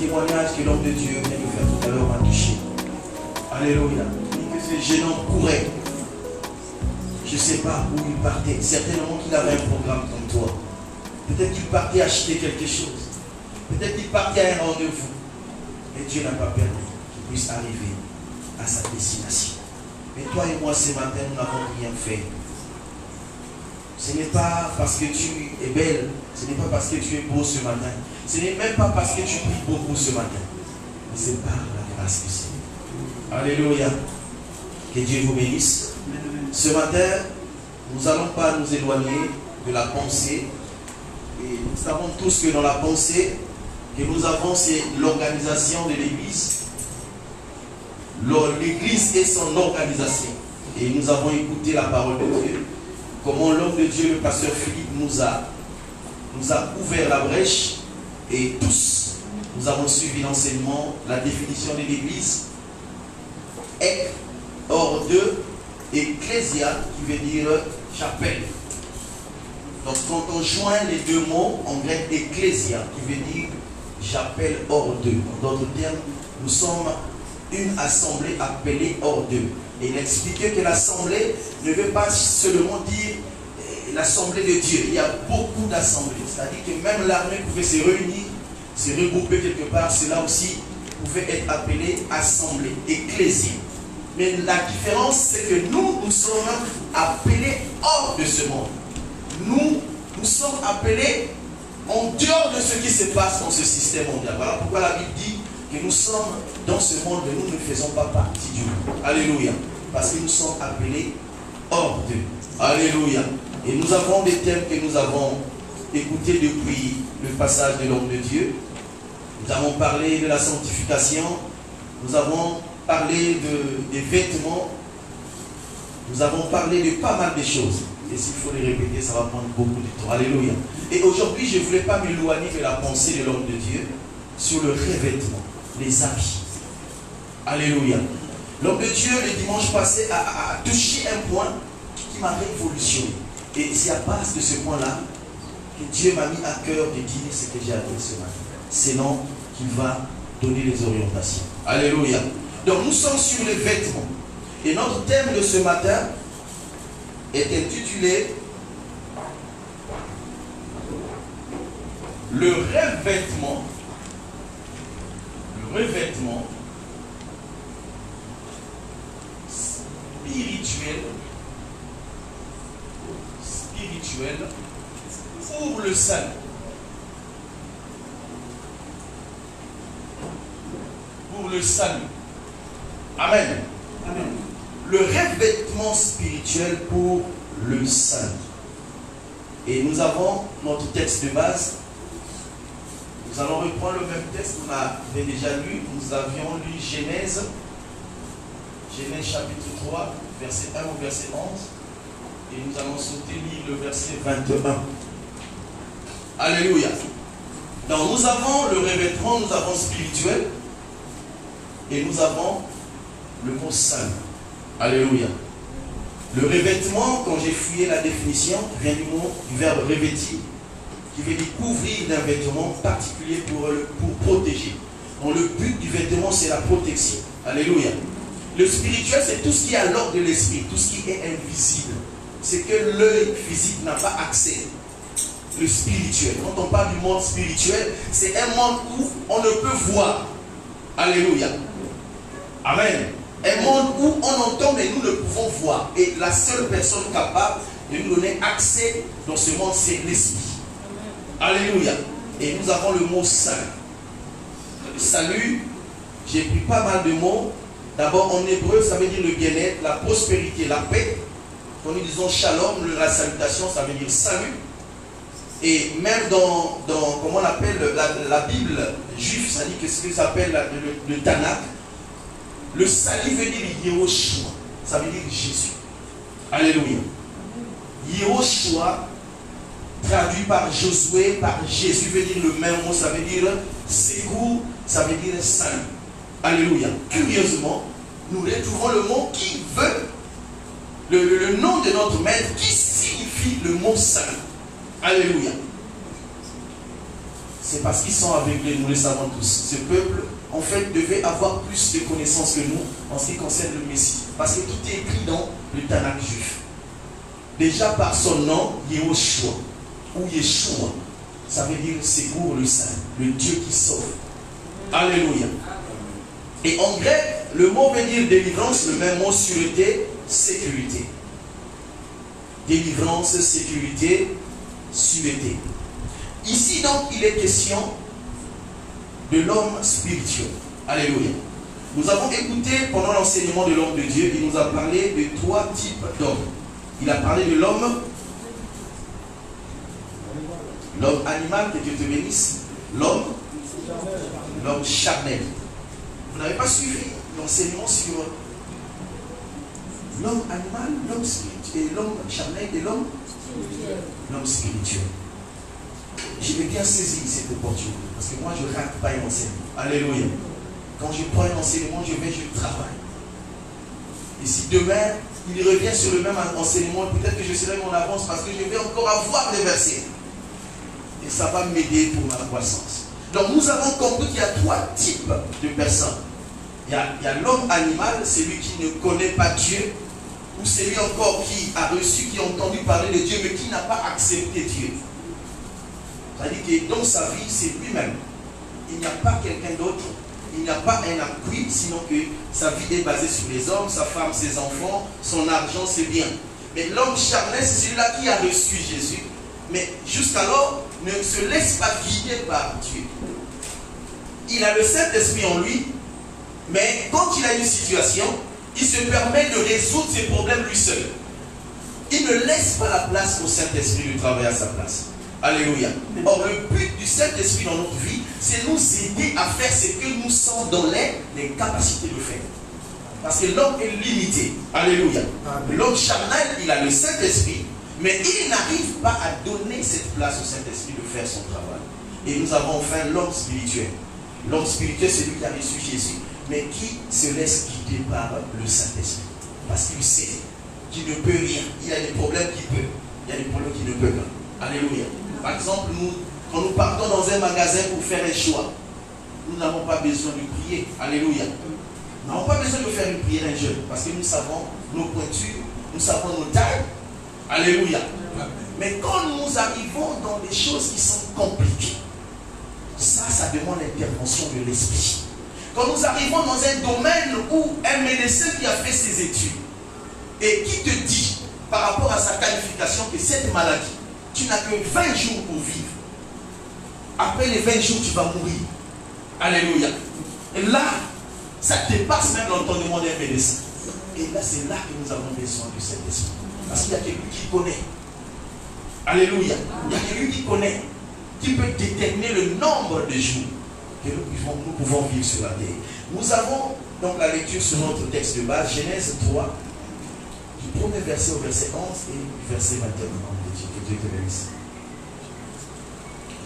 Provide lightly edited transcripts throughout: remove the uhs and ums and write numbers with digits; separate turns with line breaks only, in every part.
témoignage que l'homme de Dieu vient de faire tout à l'heure m'a touché. Alléluia. Et que ce jeune homme courait. Je ne sais pas où il partait. Certainement qu'il avait un programme comme toi. Peut-être qu'il partait acheter quelque chose. Peut-être qu'il partait à un rendez-vous. Et Dieu n'a pas permis qu'il puisse arriver à sa destination. Mais toi et moi, ce matin, nous n'avons rien fait. Ce n'est pas parce que tu es belle. Ce n'est pas parce que tu es beau ce matin. Ce n'est même pas parce que tu pries beaucoup ce matin. Mais c'est par la grâce du Seigneur. Alléluia. Que Dieu vous bénisse. Ce matin, nous n'allons pas nous éloigner de la pensée. Et nous savons tous que dans la pensée que nous avons, c'est l'organisation de l'Église. L'Église est son organisation. Et nous avons écouté la parole de Dieu. Comment l'homme de Dieu, le pasteur Philippe, nous a ouvert la brèche. Et tous, nous avons suivi l'enseignement, la définition de l'Église. Ek, hors de, ecclésia, qui veut dire chapelle. Donc quand on joint les deux mots, en grec ecclésia, qui veut dire j'appelle hors d'eux. En d'autres termes, nous sommes une assemblée appelée hors d'eux. Et il expliquait que l'assemblée ne veut pas seulement dire l'assemblée de Dieu. Il y a beaucoup d'assemblées. C'est-à-dire que même l'armée pouvait se réunir, se regrouper quelque part. Cela aussi pouvait être appelé assemblée, ecclésie. Mais la différence, c'est que nous sommes appelés hors de ce monde. Nous sommes appelés en dehors de ce qui se passe dans ce système mondial. Voilà pourquoi la Bible dit que nous sommes dans ce monde, mais nous ne faisons pas partie du monde. Alléluia. Parce que nous sommes appelés hors d'eux. Alléluia. Et nous avons des thèmes que nous avons écoutés depuis le passage de l'homme de Dieu. Nous avons parlé de la sanctification. Nous avons parlé des vêtements. Nous avons parlé de pas mal de choses. Et s'il faut les répéter, ça va prendre beaucoup de temps. Alléluia. Et aujourd'hui, je ne voulais pas m'éloigner de la pensée de l'homme de Dieu sur le revêtement, les habits. Alléluia. L'homme de Dieu, le dimanche passé, a touché un point qui m'a révolutionné. Et c'est à base de ce point-là que Dieu m'a mis à cœur de dire ce que j'ai appris ce matin. C'est là qu'il va donner les orientations. Alléluia. Donc nous sommes sur les vêtements. Et notre thème de ce matin est intitulé le revêtement spirituel pour le salut. Pour le salut. Amen. Amen. Le revêtement spirituel pour le salut. Et nous avons notre texte de base. Nous allons reprendre le même texte qu'on avait déjà lu. Nous avions lu Genèse chapitre 3, verset 1 au verset 11. Et nous allons sauter lire le verset 21. Alléluia. Donc nous avons le revêtement, nous avons spirituel. Et nous avons le mot salut. Alléluia. Le revêtement, quand j'ai fouillé la définition, vient du verbe revêtir, qui veut dire couvrir d'un vêtement particulier pour protéger. Donc le but du vêtement, c'est la protection. Alléluia. Le spirituel, c'est tout ce qui est à l'ordre de l'esprit, tout ce qui est invisible. C'est que l'œil physique n'a pas accès. Le spirituel. Quand on parle du monde spirituel, c'est un monde où on ne peut voir. Alléluia. Amen. Un monde où on entend mais nous ne pouvons voir. Et la seule personne capable de nous donner accès dans ce monde, c'est l'esprit. Alléluia. Et nous avons le mot salut. Salut, j'ai pris pas mal de mots. D'abord en hébreu, ça veut dire le bien-être, la prospérité, la paix. Quand nous disons shalom, la salutation, ça veut dire salut. Et même dans comment on appelle la Bible juive, ça dit que ce que ça s'appelle le Tanakh. Le salut veut dire Yehoshua. Ça veut dire Jésus. Alléluia. Yehoshua, traduit par Josué, par Jésus, veut dire le même mot. Ça veut dire secours, ça veut dire salut. Alléluia. Curieusement, nous retrouvons le mot qui veut, le nom de notre maître, qui signifie le mot salut. Alléluia. c'est parce qu'ils sont aveuglés, nous le savons tous. Ce peuple, en fait, devait avoir plus de connaissances que nous en ce qui concerne le Messie. Parce que tout est écrit dans le Tanakh juif. Déjà par son nom, Yehoshua, ou Yeshua, ça veut dire secours le Saint, le Dieu qui sauve. Alléluia. Et en grec, le mot veut dire délivrance, le même mot sûreté, sécurité. Délivrance, sécurité, sûreté. Ici donc, il est question de l'homme spirituel. Alléluia. Nous avons écouté pendant l'enseignement de l'homme de Dieu, il nous a parlé de 3 types d'hommes. Il a parlé de l'homme animal, que Dieu te bénisse, l'homme charnel. Vous n'avez pas suivi l'enseignement sur l'homme animal, l'homme spirituel, et l'homme charnel et l'homme spirituel. Je vais bien saisir cette opportunité, parce que moi je ne rate pas un enseignement. Alléluia. Quand je prends un enseignement, je travaille. Et si demain, il revient sur le même enseignement, peut-être que je serai en avance parce que je vais encore avoir des versets. Et ça va m'aider pour ma croissance. Donc nous avons compris qu'il y a 3 types de personnes. Il y a l'homme animal, celui qui ne connaît pas Dieu, ou celui encore qui a reçu, qui a entendu parler de Dieu, mais qui n'a pas accepté Dieu. C'est-à-dire que dans sa vie, c'est lui-même. Il n'y a pas quelqu'un d'autre. Il n'y a pas un appui, sinon que sa vie est basée sur les hommes, sa femme, ses enfants, son argent, ses biens. Mais l'homme charnel, c'est celui-là qui a reçu Jésus, mais jusqu'alors ne se laisse pas guider par Dieu. Il a le Saint-Esprit en lui, mais quand il a une situation, il se permet de résoudre ses problèmes lui seul. Il ne laisse pas la place au Saint-Esprit de travailler à sa place. Alléluia. Or, le but du Saint-Esprit dans notre vie, c'est nous aider à faire ce que nous sommes dans les capacités de faire. Parce que l'homme est limité. Alléluia. L'homme charnel, il a le Saint-Esprit, mais il n'arrive pas à donner cette place au Saint-Esprit de faire son travail. Et nous avons enfin l'homme spirituel. L'homme spirituel, c'est lui qui a reçu Jésus, mais qui se laisse guider par le Saint-Esprit. Parce qu'il sait qu'il ne peut rien. Il y a des problèmes qu'il peut. Il y a des problèmes qu'il ne peut pas. Alléluia. Par exemple, quand nous partons dans un magasin pour faire un choix, nous n'avons pas besoin de prier. Alléluia. Nous n'avons pas besoin de faire une prière un jeûne, parce que nous savons nos pointures, nous savons nos tailles. Alléluia. Mais quand nous arrivons dans des choses qui sont compliquées, ça demande l'intervention de l'esprit. Quand nous arrivons dans un domaine où un médecin qui a fait ses études et qui te dit, par rapport à sa qualification, que cette maladie, tu n'as que 20 jours pour vivre. Après les 20 jours, tu vas mourir. Alléluia. Et là, ça dépasse même l'entendement d'un médecin. Et là, c'est là que nous avons besoin de cet esprit. Parce qu'il y a quelqu'un qui connaît. Alléluia. Il y a quelqu'un qui connaît, qui peut déterminer le nombre de jours que nous pouvons vivre sur la terre. Nous avons donc la lecture sur notre texte de base, Genèse 3, du premier verset au verset 11 et du verset 21. Que Dieu te bénisse.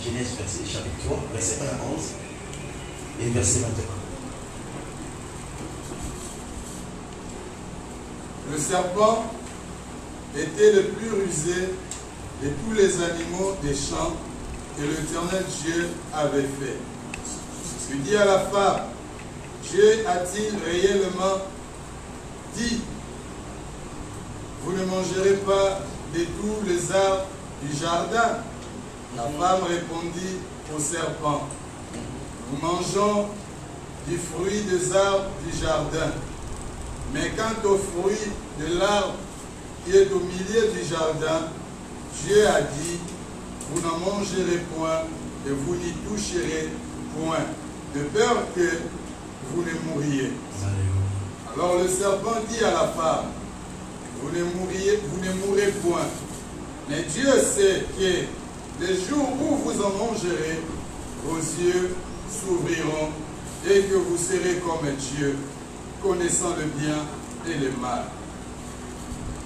Genèse chapitre 3, verset 1 à 11 et verset 21.
Le serpent était le plus rusé de tous les animaux des champs que l'Éternel Dieu avait fait. Il dit à la femme, Dieu a-t-il réellement dit, vous ne mangerez pas de tous les arbres du jardin? La femme répondit au serpent, nous mangeons du fruit des arbres du jardin. Mais quant au fruit de l'arbre qui est au milieu du jardin, Dieu a dit, vous n'en mangerez point et vous n'y toucherez point, de peur que vous ne mouriez. Alors le serpent dit à la femme, vous ne mourrez point. Mais Dieu sait que les jours où vous en mangerez, vos yeux s'ouvriront et que vous serez comme Dieu, connaissant le bien et le mal.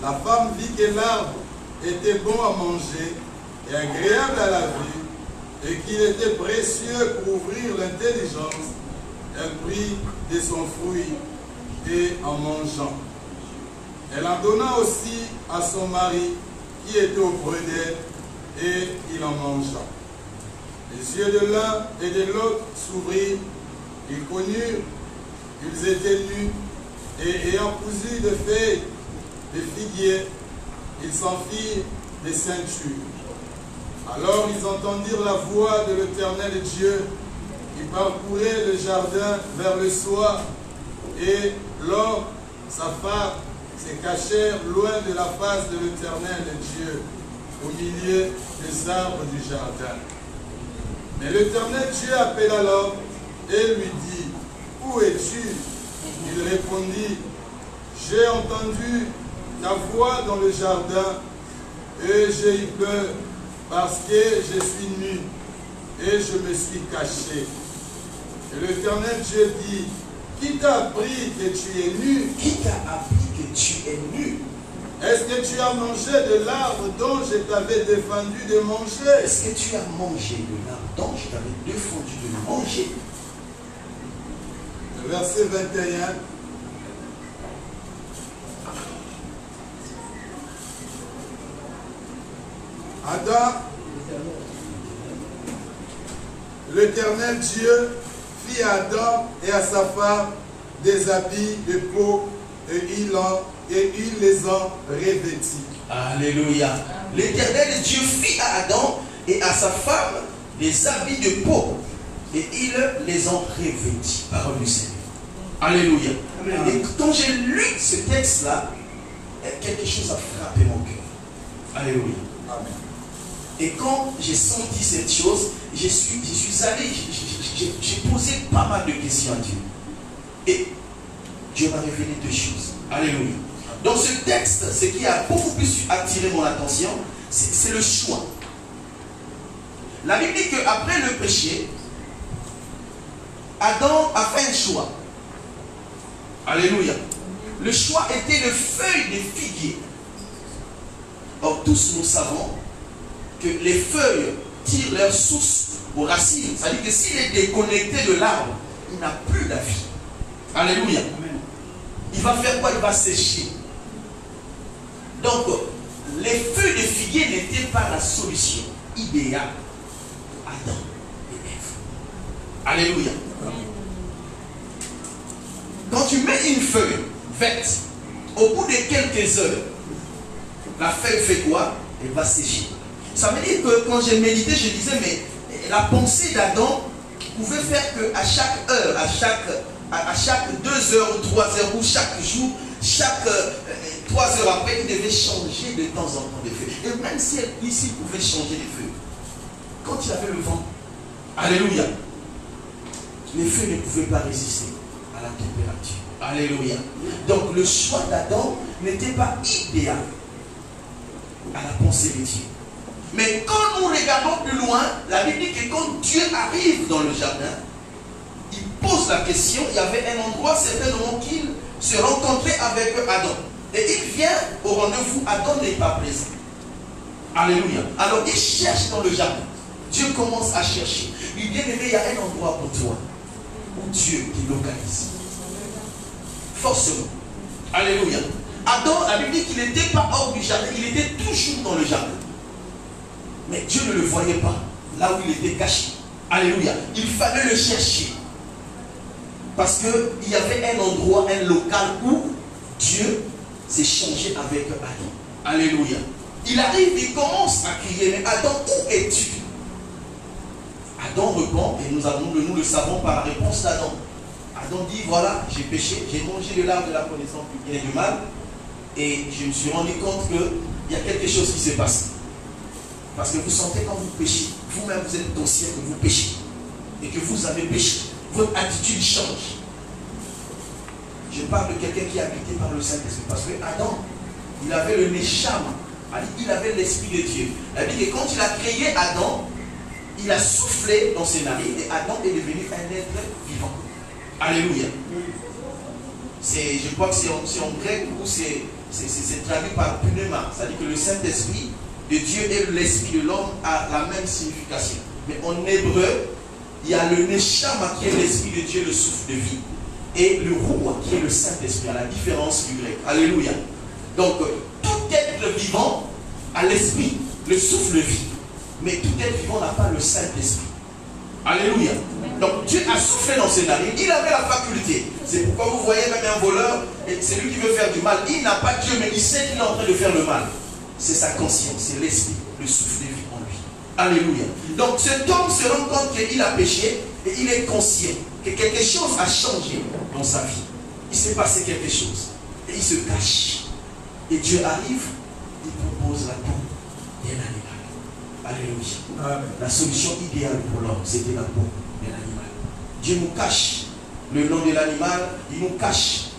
La femme vit que l'arbre était bon à manger et agréable à la vue, et qu'il était précieux pour ouvrir l'intelligence. Elle prit de son fruit et en mangeant. Elle en donna aussi à son mari qui était auprès d'elle, et il en mangea. Les yeux de l'un et de l'autre s'ouvrirent. Ils connurent qu'ils étaient nus et ayant cousu de feuilles de figuier, ils s'en firent des ceintures. Alors ils entendirent la voix de l'Éternel Dieu qui parcourait le jardin vers le soir, et l'homme, sa femme, se cachèrent loin de la face de l'Éternel Dieu, au milieu des arbres du jardin. Mais l'Éternel Dieu appela l'homme et lui dit, « Où es-tu » Il répondit, « J'ai entendu ta voix dans le jardin, et j'ai eu peur, parce que je suis nu, et je me suis caché. » Et l'Éternel Dieu dit, « Qui t'a appris que tu es nu?
Qui t'a appris que tu es nu?
Est-ce que tu as mangé de l'arbre dont je t'avais défendu de manger? »
Est-ce que tu as mangé de l'arbre dont je t'avais défendu de manger?
Le verset 21. Adam, l'Éternel Dieu fit à Adam et à sa femme des habits de peau et il les en revêtit.
Alléluia. L'Éternel Dieu fit à Adam et à sa femme des habits de peau et il les en revêtit. Parole du Seigneur. Alléluia. Amen. Et quand j'ai lu ce texte-là, quelque chose a frappé mon cœur. Alléluia.
Amen.
Et quand j'ai senti cette chose, je suis allé, j'ai posé pas mal de questions à Dieu. Et Dieu m'a révélé deux choses. Alléluia. Dans ce texte, ce qui a beaucoup plus attiré mon attention, c'est le choix. La Bible dit qu'après le péché, Adam a fait un choix. Alléluia. Le choix était de feuilles de figuier. Or, tous nous savons que les feuilles tirent leur source aux racines. C'est-à-dire que s'il est déconnecté de l'arbre, il n'a plus la vie. Alléluia. Il va faire quoi? Il va sécher. Donc, les feuilles de figuier n'étaient pas la solution idéale. Adam et Ève. Alléluia. Quand tu mets une feuille verte, au bout de quelques heures, la feuille fait quoi? Elle va sécher. Ça veut dire que quand j'ai médité, je disais, mais la pensée d'Adam pouvait faire qu'à chaque heure, à chaque 2 heures ou 3 heures, ou chaque jour, chaque 3 heures après, il devait changer de temps en temps de feuilles. Et même si ici il pouvait changer de feuilles, quand il avait le vent, alléluia, les feuilles ne pouvaient pas résister à la température. Alléluia. Donc le choix d'Adam n'était pas idéal à la pensée de Dieu. Mais quand nous regardons plus loin, la Bible dit que quand Dieu arrive dans le jardin, il pose la question, il y avait un endroit certainement qu'il se rencontrait avec Adam. Et il vient au rendez-vous, Adam n'est pas présent. Alléluia. Alors il cherche dans le jardin. Dieu commence à chercher. Il dit, bien aimé, il y a un endroit pour toi où Dieu te localise. Forcément. Alléluia. Adam, la Bible dit qu'il n'était pas hors du jardin, il était toujours dans le jardin. Mais Dieu ne le voyait pas, là où il était caché. Alléluia. Il fallait le chercher. Parce qu'il y avait un endroit, un local où Dieu s'est changé avec Adam. Alléluia. Il arrive, il commence à crier, mais Adam, où es-tu? Adam répond, et nous le savons par la réponse d'Adam. Adam dit, voilà, j'ai péché, j'ai mangé de l'arbre de la connaissance du bien et du mal, et je me suis rendu compte qu'il y a quelque chose qui s'est passé. Parce que vous sentez quand vous péchez, vous-même vous êtes conscient que vous péchez, et que vous avez péché. Votre attitude change. Je parle de quelqu'un qui est habité par le Saint-Esprit, parce que Adam, il avait le neshama, il avait l'Esprit de Dieu. Il dit que quand il a créé Adam, il a soufflé dans ses narines et Adam est devenu un être vivant. Alléluia. Je crois que c'est en grec où c'est traduit par pneuma. C'est-à-dire que le Saint-Esprit de Dieu et l'Esprit de l'homme a la même signification. Mais en hébreu, il y a le neshama qui est l'Esprit de Dieu, le souffle de vie. Et le roi qui est le Saint-Esprit, à la différence du grec. Alléluia. Donc, tout être vivant a l'Esprit, le souffle de vie. Mais tout être vivant n'a pas le Saint-Esprit. Alléluia. Donc Dieu a soufflé dans ses narines. Il avait la faculté. C'est pourquoi vous voyez même un voleur, et c'est lui qui veut faire du mal. Il n'a pas Dieu, mais il sait qu'il est en train de faire le mal. C'est sa conscience, c'est l'esprit, le souffle de vie en lui. Alléluia. Donc cet homme se rend compte qu'il a péché et il est conscient que quelque chose a changé dans sa vie. Il s'est passé quelque chose. Et il se cache. Et Dieu arrive, il propose la peau d'un animal. Alléluia. Amen. La solution idéale pour l'homme, c'était la peau d'un animal. Dieu nous cache le nom de l'animal, il nous cache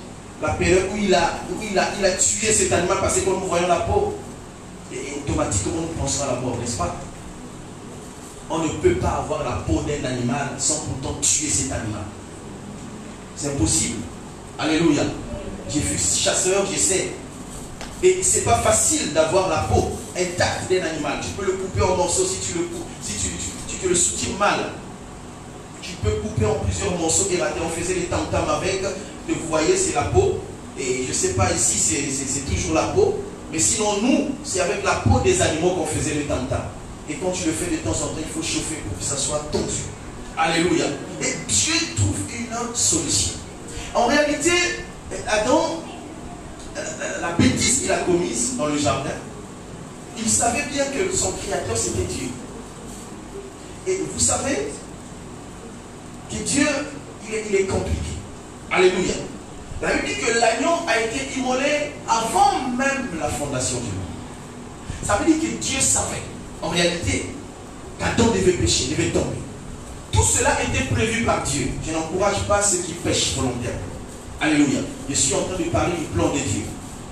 la période où il a tué cet animal parce que quand nous voyons la peau, et automatiquement nous pensons à la mort, n'est-ce pas? On ne peut pas avoir la peau d'un animal sans pourtant tuer cet animal. C'est impossible. Alléluia. J'ai fui chasseur, je sais. Et c'est pas facile d'avoir la peau intacte d'un animal. Tu peux le couper en morceaux si tu le coupes, si tu te le soutiens mal. Tu peux couper en plusieurs morceaux et rater. On faisait les tam-tams avec. Vous voyez, c'est la peau. Et je sais pas, ici, c'est toujours la peau. Mais sinon, nous, c'est avec la peau des animaux qu'on faisait les tam-tams. Et quand tu le fais de temps en temps, il faut chauffer pour que ça soit tendu. Alléluia. Et Dieu trouve une solution. En réalité, Adam, la bêtise qu'il a commise dans le jardin, il savait bien que son créateur c'était Dieu. Et vous savez que Dieu, il est compliqué. Alléluia. La Bible dit que l'agneau a été immolé avant même la fondation du monde. Ça veut dire que Dieu savait, en réalité, qu'Adam devait pécher, devait tomber. Tout cela était prévu par Dieu. Je n'encourage pas ceux qui pêchent volontairement. Alléluia. Je suis en train de parler du plan de Dieu.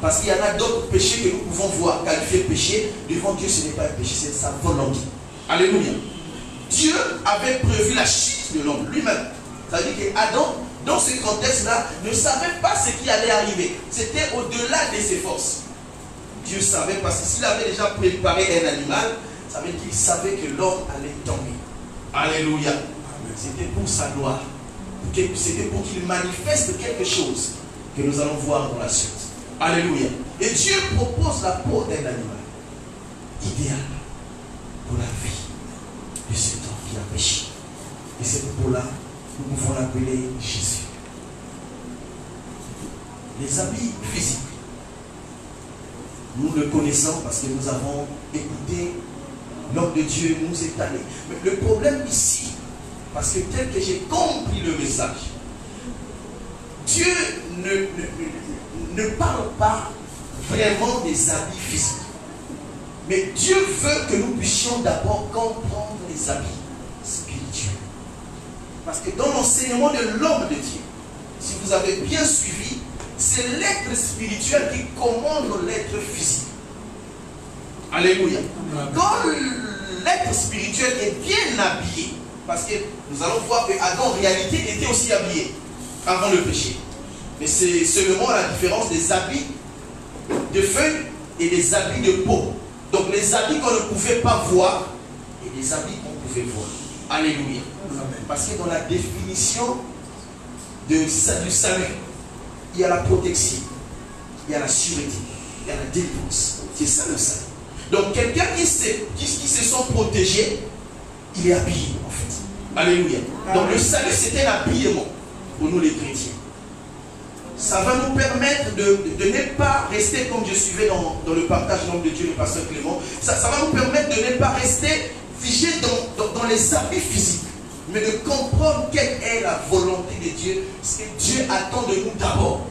Parce qu'il y en a d'autres péchés que nous pouvons voir qualifier péché. Devant Dieu, ce n'est pas un péché, c'est sa volonté. Alléluia. Dieu avait prévu la chute de l'homme lui-même. Ça veut dire qu'Adam, dans ce contexte-là, ne savait pas ce qui allait arriver. C'était au-delà de ses forces. Dieu savait, parce que s'il avait déjà préparé un animal, ça veut dire qu'il savait que l'homme allait tomber. Alléluia. C'était pour sa gloire. C'était pour qu'il manifeste quelque chose que nous allons voir dans la suite. Alléluia. Et Dieu propose la peau d'un animal idéal pour la vie de cet homme qui a péché. Et cette peau-là, nous pouvons l'appeler Jésus. Les habits physiques, nous le connaissons parce que nous avons écouté l'homme de Dieu nous étaler. Mais le problème ici, parce que tel que j'ai compris le message, Dieu ne parle pas vraiment des habits physiques. Mais Dieu veut que nous puissions d'abord comprendre les habits spirituels. Parce que dans l'enseignement de l'homme de Dieu, si vous avez bien suivi, c'est l'être spirituel qui commande l'être physique. Alléluia. Quand l'être spirituel est bien habillé, parce que nous allons voir que Adam en réalité était aussi habillé avant le péché. Mais c'est seulement la différence des habits de feuilles et des habits de peau. Donc les habits qu'on ne pouvait pas voir et les habits qu'on pouvait voir. Alléluia. Parce que dans la définition du salut, il y a la protection, il y a la sûreté, il y a la défense. C'est ça le salut. Donc quelqu'un qui se sent protégé, il est habillé en fait. Alléluia. Donc le salut c'est un habillement pour nous les chrétiens. Ça va nous permettre de ne pas rester comme je suivais dans le partage de l'homme de Dieu, le pasteur Clément. Ça va nous permettre de ne pas rester figé dans les habits physiques, mais de comprendre quelle est la volonté de Dieu, ce que Dieu attend de nous d'abord.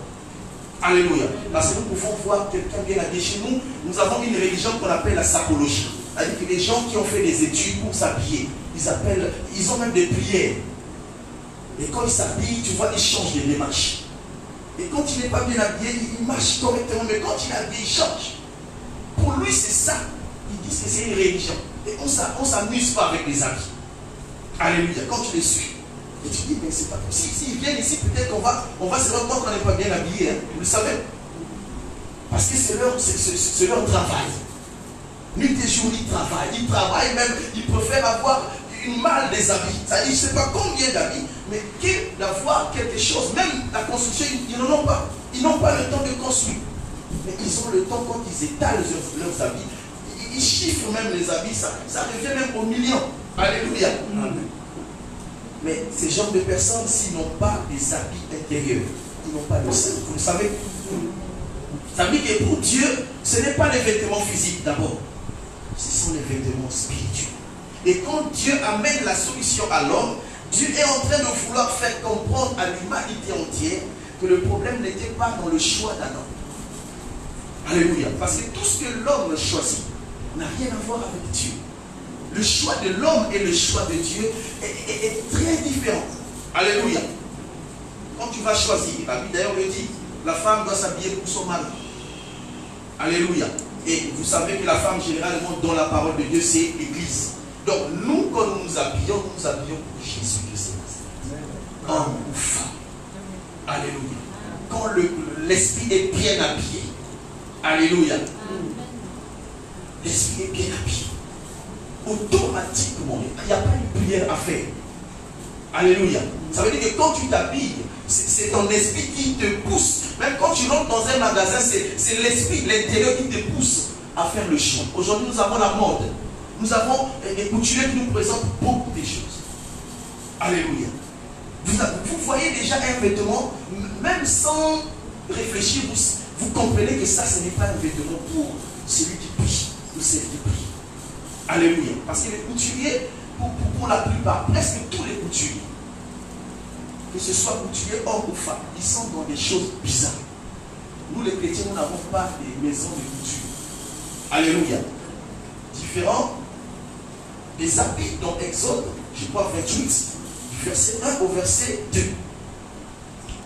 Alléluia. Parce que nous pouvons voir quelqu'un bien habillé. Chez nous, nous avons une religion qu'on appelle la sapologie. C'est-à-dire que les gens qui ont fait des études pour s'habiller, ils ont même des prières. Et quand ils s'habillent, tu vois, ils changent de démarche. Et quand il n'est pas bien habillé, il marche correctement. Mais quand il est habillé, il change. Pour lui, c'est ça. Ils disent que c'est une religion. Et on ne s'amuse pas avec les habits. Alléluia. Quand tu les suis. Et tu dis, mais c'est pas possible. S'ils viennent ici, peut-être qu'on va se rendre compte qu'on n'est pas bien habillé. Hein. Vous le savez. Parce que c'est leur travail. Nuit et jour, ils travaillent. Ils travaillent même. Ils préfèrent avoir une malle des habits. Ça, je ne sais pas combien d'habits. Mais d'avoir quelque chose, même la construction, ils n'en ont pas. Ils n'ont pas le temps de construire. Mais ils ont le temps quand ils étalent leurs habits. Ils chiffrent même les habits, ça revient même aux millions. Alléluia. Amen. Mais ces genres de personnes, s'ils n'ont pas des habits intérieurs, ils n'ont pas de sein. Vous le savez? Ça veut dire que pour Dieu, ce n'est pas les vêtements physiques d'abord. Ce sont les vêtements spirituels. Et quand Dieu amène la solution à l'homme, Dieu est en train de vouloir faire comprendre à l'humanité entière que le problème n'était pas dans le choix d'Adam. Alléluia. Parce que tout ce que l'homme choisit n'a rien à voir avec Dieu. Le choix de l'homme et le choix de Dieu est très différent. Alléluia. Quand tu vas choisir, la Bible d'ailleurs le dit, la femme doit s'habiller pour son mari. Alléluia. Et vous savez que la femme, généralement, dans la parole de Dieu, c'est l'Église. Donc, nous, quand nous nous habillons pour Jésus-Christ. Homme ou femme. Alléluia. Quand l'esprit est bien habillé. Alléluia. L'esprit est bien habillé. Automatiquement, il n'y a pas une prière à faire. Alléluia. Ça veut dire que quand tu t'habilles, c'est ton esprit qui te pousse. Même quand tu rentres dans un magasin, c'est l'esprit, l'intérieur qui te pousse à faire le choix. Aujourd'hui, nous avons la mode. Nous avons des couturiers qui nous présentent beaucoup de choses. Alléluia. Vous voyez déjà un vêtement, même sans réfléchir, vous comprenez que ça, ce n'est pas un vêtement pour celui qui prie ou celle qui prie. Alléluia. Parce que les couturiers, pour la plupart, presque tous les couturiers, que ce soit couturier homme ou femme, ils sont dans des choses bizarres. Nous les chrétiens, nous n'avons pas des maisons de couture. Alléluia. Différent des habits dans Exode, je crois 28, du verset 1 au verset 2,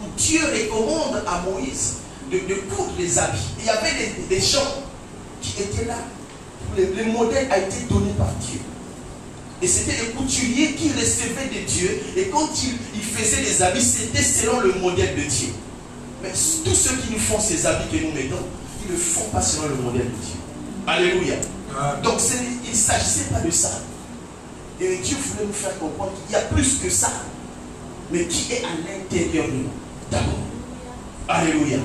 où Dieu recommande à Moïse de coudre les habits. Il y avait des gens qui étaient là. Le modèle a été donné par Dieu. Et c'était les couturiers qui recevaient de Dieu. Et quand ils faisaient les habits, c'était selon le modèle de Dieu. Mais tous ceux qui nous font ces habits que nous mettons, ils ne le font pas selon le modèle de Dieu. Alléluia. Donc il ne s'agissait pas de ça. Et Dieu voulait nous faire comprendre qu'il y a plus que ça. Mais qui est à l'intérieur de nous. D'abord. Alléluia.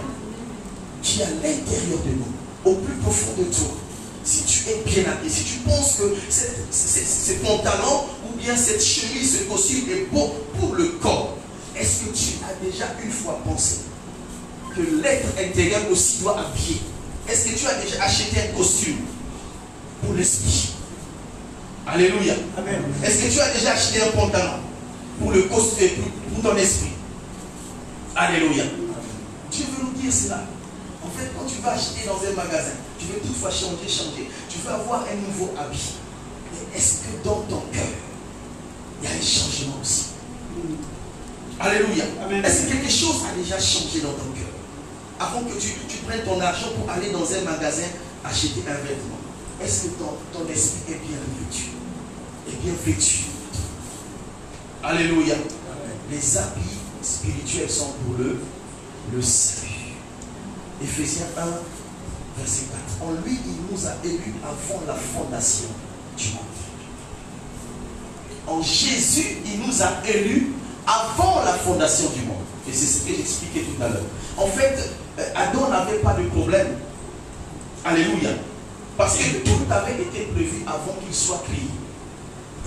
Qui est à l'intérieur de nous. Au plus profond de toi. Si tu es bien habillé, si tu penses que ce pantalon ou bien cette chemise, ce costume est beau pour le corps, est-ce que tu as déjà une fois pensé que l'être intérieur aussi doit habiller? Est-ce que tu as déjà acheté un costume pour l'esprit? Alléluia. Amen. Est-ce que tu as déjà acheté un pantalon pour le costume, pour ton esprit? Alléluia. Dieu veut nous dire cela. En fait, quand tu vas acheter dans un magasin, tu veux toutefois changer, tu veux avoir un nouveau habit. Mais est-ce que dans ton cœur, il y a un changement aussi? Alléluia. Est-ce que quelque chose a déjà changé dans ton cœur? Avant que tu prennes ton argent pour aller dans un magasin acheter un vêtement, est-ce que ton esprit est bien vêtu? Est bien vêtu? Alléluia. Les habits spirituels sont pour le salut. Éphésiens 1, verset 4. En lui, il nous a élus avant la fondation du monde. En Jésus, il nous a élus avant la fondation du monde. Et c'est ce que j'expliquais tout à l'heure. En fait, Adam n'avait pas de problème. Alléluia. Parce que tout avait été prévu avant qu'il soit créé.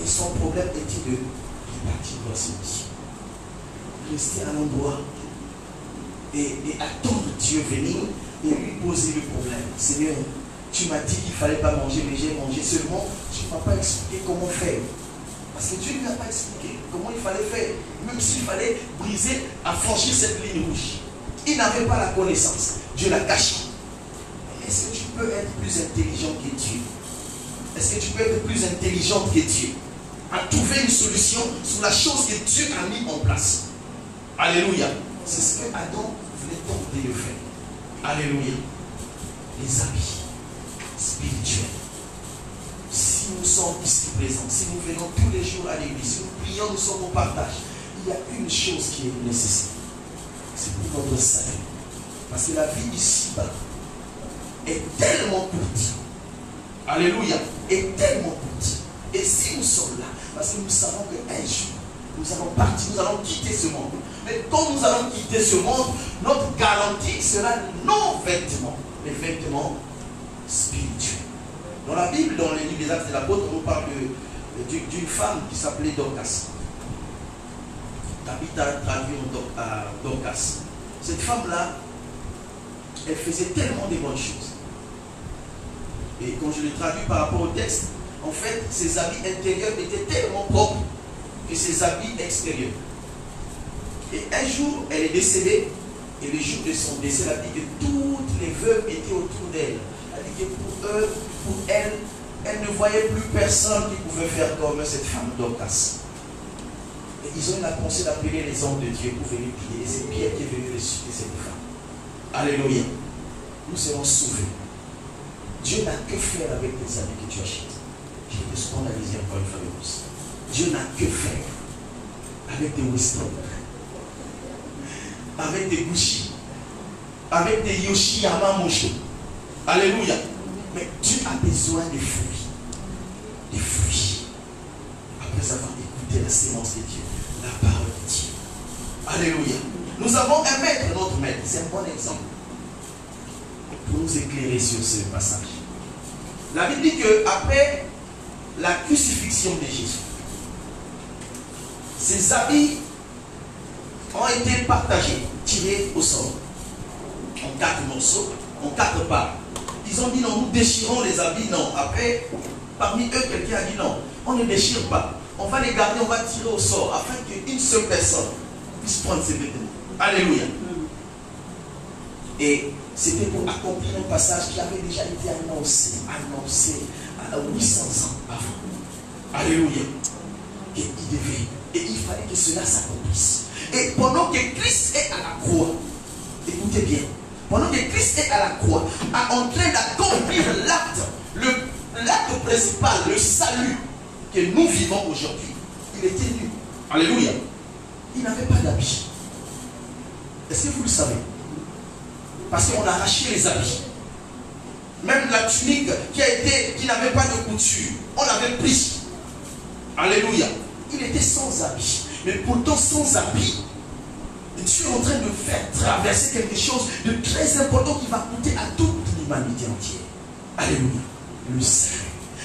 Et son problème était de partir dans ses vies. Rester à l'endroit et attendre Dieu venir et lui poser le problème. Seigneur, tu m'as dit qu'il ne fallait pas manger, mais j'ai mangé seulement. Tu ne m'as pas expliqué comment faire. Parce que Dieu ne lui a pas expliqué comment il fallait faire. Même s'il fallait briser, affranchir cette ligne rouge. Il n'avait pas la connaissance. Dieu l'a caché. Est-ce que tu peux être plus intelligent que Dieu? Est-ce que tu peux être plus intelligente que Dieu? À trouver une solution sur la chose que Dieu a mis en place. Alléluia. C'est ce que Adam voulait tenter de faire. Alléluia. Les habits spirituels. Si nous sommes ici présents, si nous venons tous les jours à l'église, si nous prions, nous sommes au partage, il y a une chose qui est nécessaire. C'est pour notre salut. Parce que la vie ici-bas est tellement courte. Alléluia. Est tellement courte. Et si nous sommes là, parce que nous savons qu'un jour, nous allons partir, nous allons quitter ce monde. Mais quand nous allons quitter ce monde, notre garantie sera nos vêtements, les vêtements spirituels. Dans la Bible, dans les livres des Actes des Apôtres, on parle d'une femme qui s'appelait Dorcas. Tabitha traduit à Dorcas. Cette femme-là, elle faisait tellement de bonnes choses. Et quand je le traduis par rapport au texte, en fait, ses habits intérieurs étaient tellement propres que ses habits extérieurs. Et un jour, elle est décédée, et le jour de son décès, elle a dit que toutes les veuves étaient autour d'elle. Elle a dit que pour elle, elle ne voyait plus personne qui pouvait faire comme cette femme Dorcas. Et ils ont eu la pensée d'appeler les hommes de Dieu pour venir prier. Et c'est Pierre qui est venu ressusciter cette femme. Alléluia. Nous serons sauvés. Dieu n'a que faire avec les habits que tu achètes. Je vais te scandaliser encore une fois de plus. Dieu n'a que faire avec des Weston, avec des Gucci, avec des Yoshi Yamamoto. Alléluia. Mais Dieu a besoin de fruits. Des fruits. Après avoir écouté la sémence de Dieu, la parole de Dieu. Alléluia. Nous avons un maître, notre maître. C'est un bon exemple pour nous éclairer sur ce passage. La Bible dit qu'après la crucifixion de Jésus, ses habits ont été partagés, tirés au sort, en 4 morceaux, en 4 parts. Ils ont dit non, nous déchirons les habits. Non, après, parmi eux, quelqu'un a dit non, on ne déchire pas. On va les garder, on va tirer au sort, afin qu'une seule personne puisse prendre ses vêtements. Alléluia. Et c'était pour accomplir un passage qui avait déjà été annoncé à 800 ans avant. Alléluia. Et il fallait que cela s'accomplisse. Et pendant que Christ est à la croix, écoutez bien, pendant que Christ est à la croix, en train d'accomplir l'acte principal, le salut que nous vivons aujourd'hui, il était nu. Alléluia. Il n'avait pas d'habit. Est-ce que vous le savez? Parce qu'on a arraché les habits. Même la tunique qui n'avait pas de couture, on l'avait pris. Alléluia. Il était sans habit. Mais pourtant sans habit, Dieu est en train de faire traverser quelque chose de très important qui va coûter à toute l'humanité entière. Alléluia. Le salut.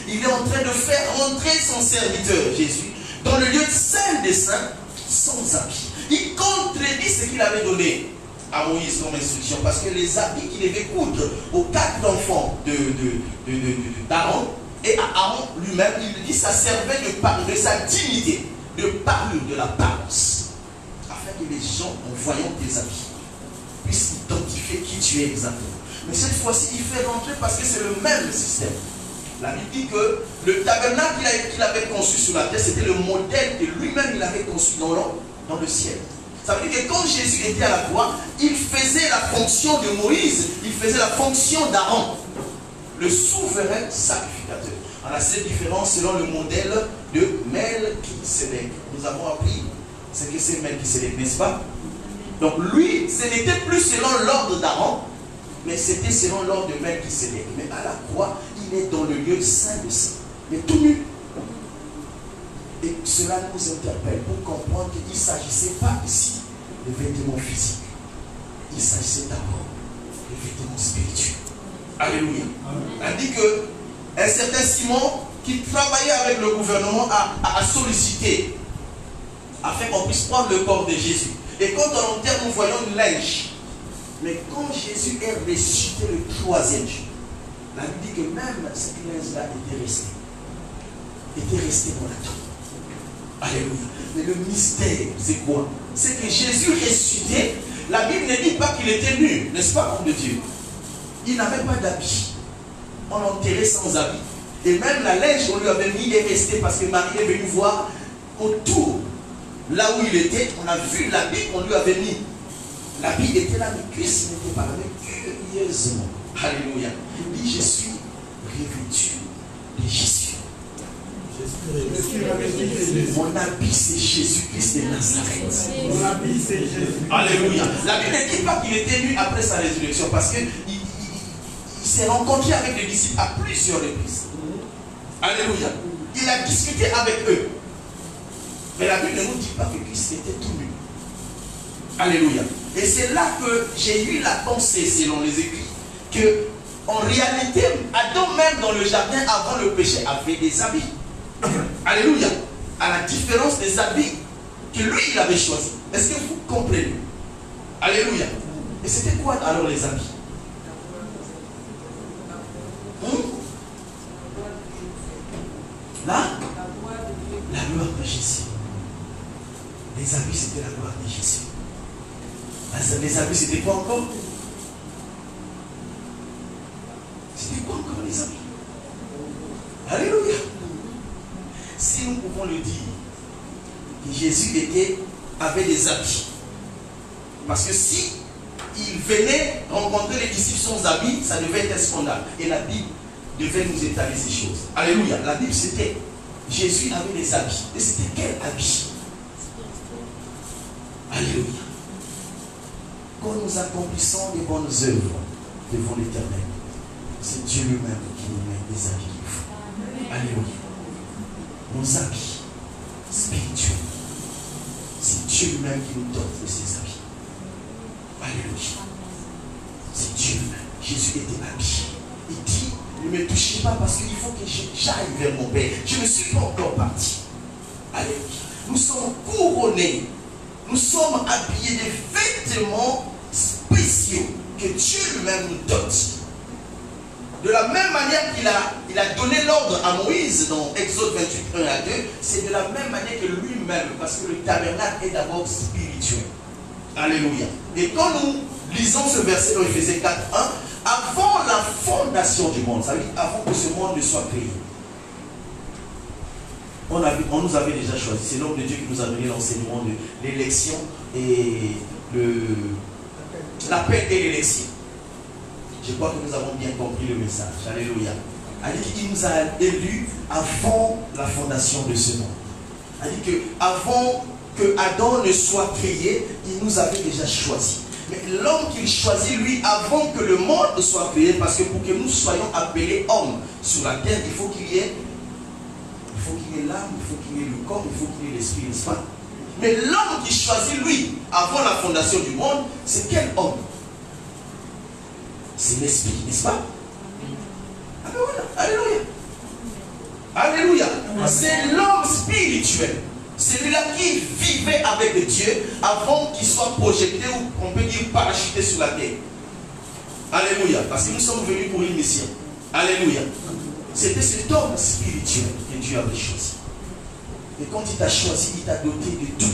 Il est en train de faire rentrer son serviteur Jésus dans le lieu saint des saints sans habit. Il contredit ce qu'il avait donné à Moïse comme instruction, parce que les habits qu'il devait coudre aux 4 enfants d'Aaron et à Aaron lui-même, il dit que ça servait de sa dignité, de parure, de l'apparence, afin que les gens, en voyant tes habits, puissent identifier qui tu es exactement. Mais cette fois-ci, il fait rentrer parce que c'est le même système. La Bible dit que le tabernacle qu'il avait conçu sur la terre, c'était le modèle que lui-même il avait conçu dans le ciel. Ça veut dire que quand Jésus était à la croix, il faisait la fonction de Moïse, il faisait la fonction d'Aaron, le souverain sacrificateur. À la seule différence selon le modèle de Melchisédek. Nous avons appris ce que c'est Melchisédek, n'est-ce pas? Donc lui, ce n'était plus selon l'ordre d'Aaron, mais c'était selon l'ordre de Melchisédek. Mais à la croix, il est dans le lieu saint de saint, mais tout nu. Et cela nous interpelle pour comprendre qu'il ne s'agissait pas ici de vêtements physiques. Il s'agissait d'abord de vêtements spirituels. Alléluia. On dit qu'un certain Simon qui travaillait avec le gouvernement a sollicité afin qu'on puisse prendre le corps de Jésus. Et quand on enterre, nous voyons une linge. Mais quand Jésus est ressuscité le 3e jour, la Bible dit que même cette linge-là était restée dans la tombe. Alléluia. Mais le mystère, c'est quoi? C'est que Jésus ressuscité, la Bible ne dit pas qu'il était nu, n'est-ce pas, homme de Dieu? Il n'avait pas d'habit. On l'enterrait sans habit. Et même la linge qu'on lui avait mis est restée parce que Marie est venue voir autour, là où il était, on a vu l'habit qu'on lui avait mis. L'habit était là, mais Christ n'était pas là, mais curieusement. Alléluia. Il dit, je suis revêtu de Jésus. Mon habit c'est Jésus-Christ de Nazareth.
Mon habit c'est Jésus.
Alléluia. La Bible ne dit pas qu'il était nu après sa résurrection parce qu'il s'est rencontré avec les disciples à plusieurs reprises. Alléluia. Il a discuté avec eux. Mais la Bible ne nous dit pas que Christ était tout nu. Alléluia. Et c'est là que j'ai eu la pensée, selon les écrits, que en réalité, Adam même dans le jardin avant le péché avait des habits. Alléluia. À la différence des habits que lui, il avait choisi. Est-ce que vous comprenez? Alléluia. Et c'était quoi alors les habits? Là, la gloire de Jésus. Les habits, c'était la gloire de Jésus. Les habits, c'était quoi encore? C'était quoi encore les habits? Alléluia. Si nous pouvons le dire, que Jésus avait des habits. Parce que si il venait rencontrer les disciples sans habits, ça devait être un scandale. Et la Bible devait nous étaler ces choses. Alléluia. La Bible, c'était Jésus avait des habits. Et c'était quel habit? Alléluia. Quand nous accomplissons des bonnes œuvres devant l'Éternel, c'est Dieu lui-même qui nous met des habits qu'il faut. Alléluia. Nos habits spirituels, c'est Dieu lui-même qui nous donne de ces habits. Alléluia. C'est Dieu lui-même. Jésus était habillé. Il dit, ne me touchez pas parce qu'il faut que j'aille vers mon Père. Je ne suis pas encore parti. Alléluia. Nous sommes couronnés. Nous sommes habillés des vêtements spéciaux que Dieu lui-même nous donne. De la même manière qu'il a donné l'ordre à Moïse dans Exode 28, 1 à 2, c'est de la même manière que lui-même, parce que le tabernacle est d'abord spirituel. Alléluia. Et quand nous lisons ce verset dans Éphésiens 4, 1, avant la fondation du monde, ça veut dire avant que ce monde ne soit créé, on nous avait déjà choisi. C'est l'homme de Dieu qui nous a donné l'enseignement de l'élection et l'appel et l'élection. Je crois que nous avons bien compris le message. Alléluia. Il nous a élus avant la fondation de ce monde. Il dit qu'avant que Adam ne soit créé, il nous avait déjà choisi. Mais l'homme qu'il choisit, lui, avant que le monde soit créé, parce que pour que nous soyons appelés hommes sur la terre, il faut qu'il y ait l'âme, il faut qu'il y ait le corps, il faut qu'il y ait l'esprit, n'est-ce pas? Mais l'homme qui choisit, lui, avant la fondation du monde, c'est quel homme? C'est l'esprit, n'est-ce pas? Alléluia. Alléluia. C'est l'homme spirituel. Celui-là qui vivait avec Dieu avant qu'il soit projeté ou on peut dire parachuté sur la terre. Alléluia. Parce que nous sommes venus pour une mission. Alléluia. C'était cet homme spirituel que Dieu avait choisi. Et quand il t'a choisi, il t'a doté de tout,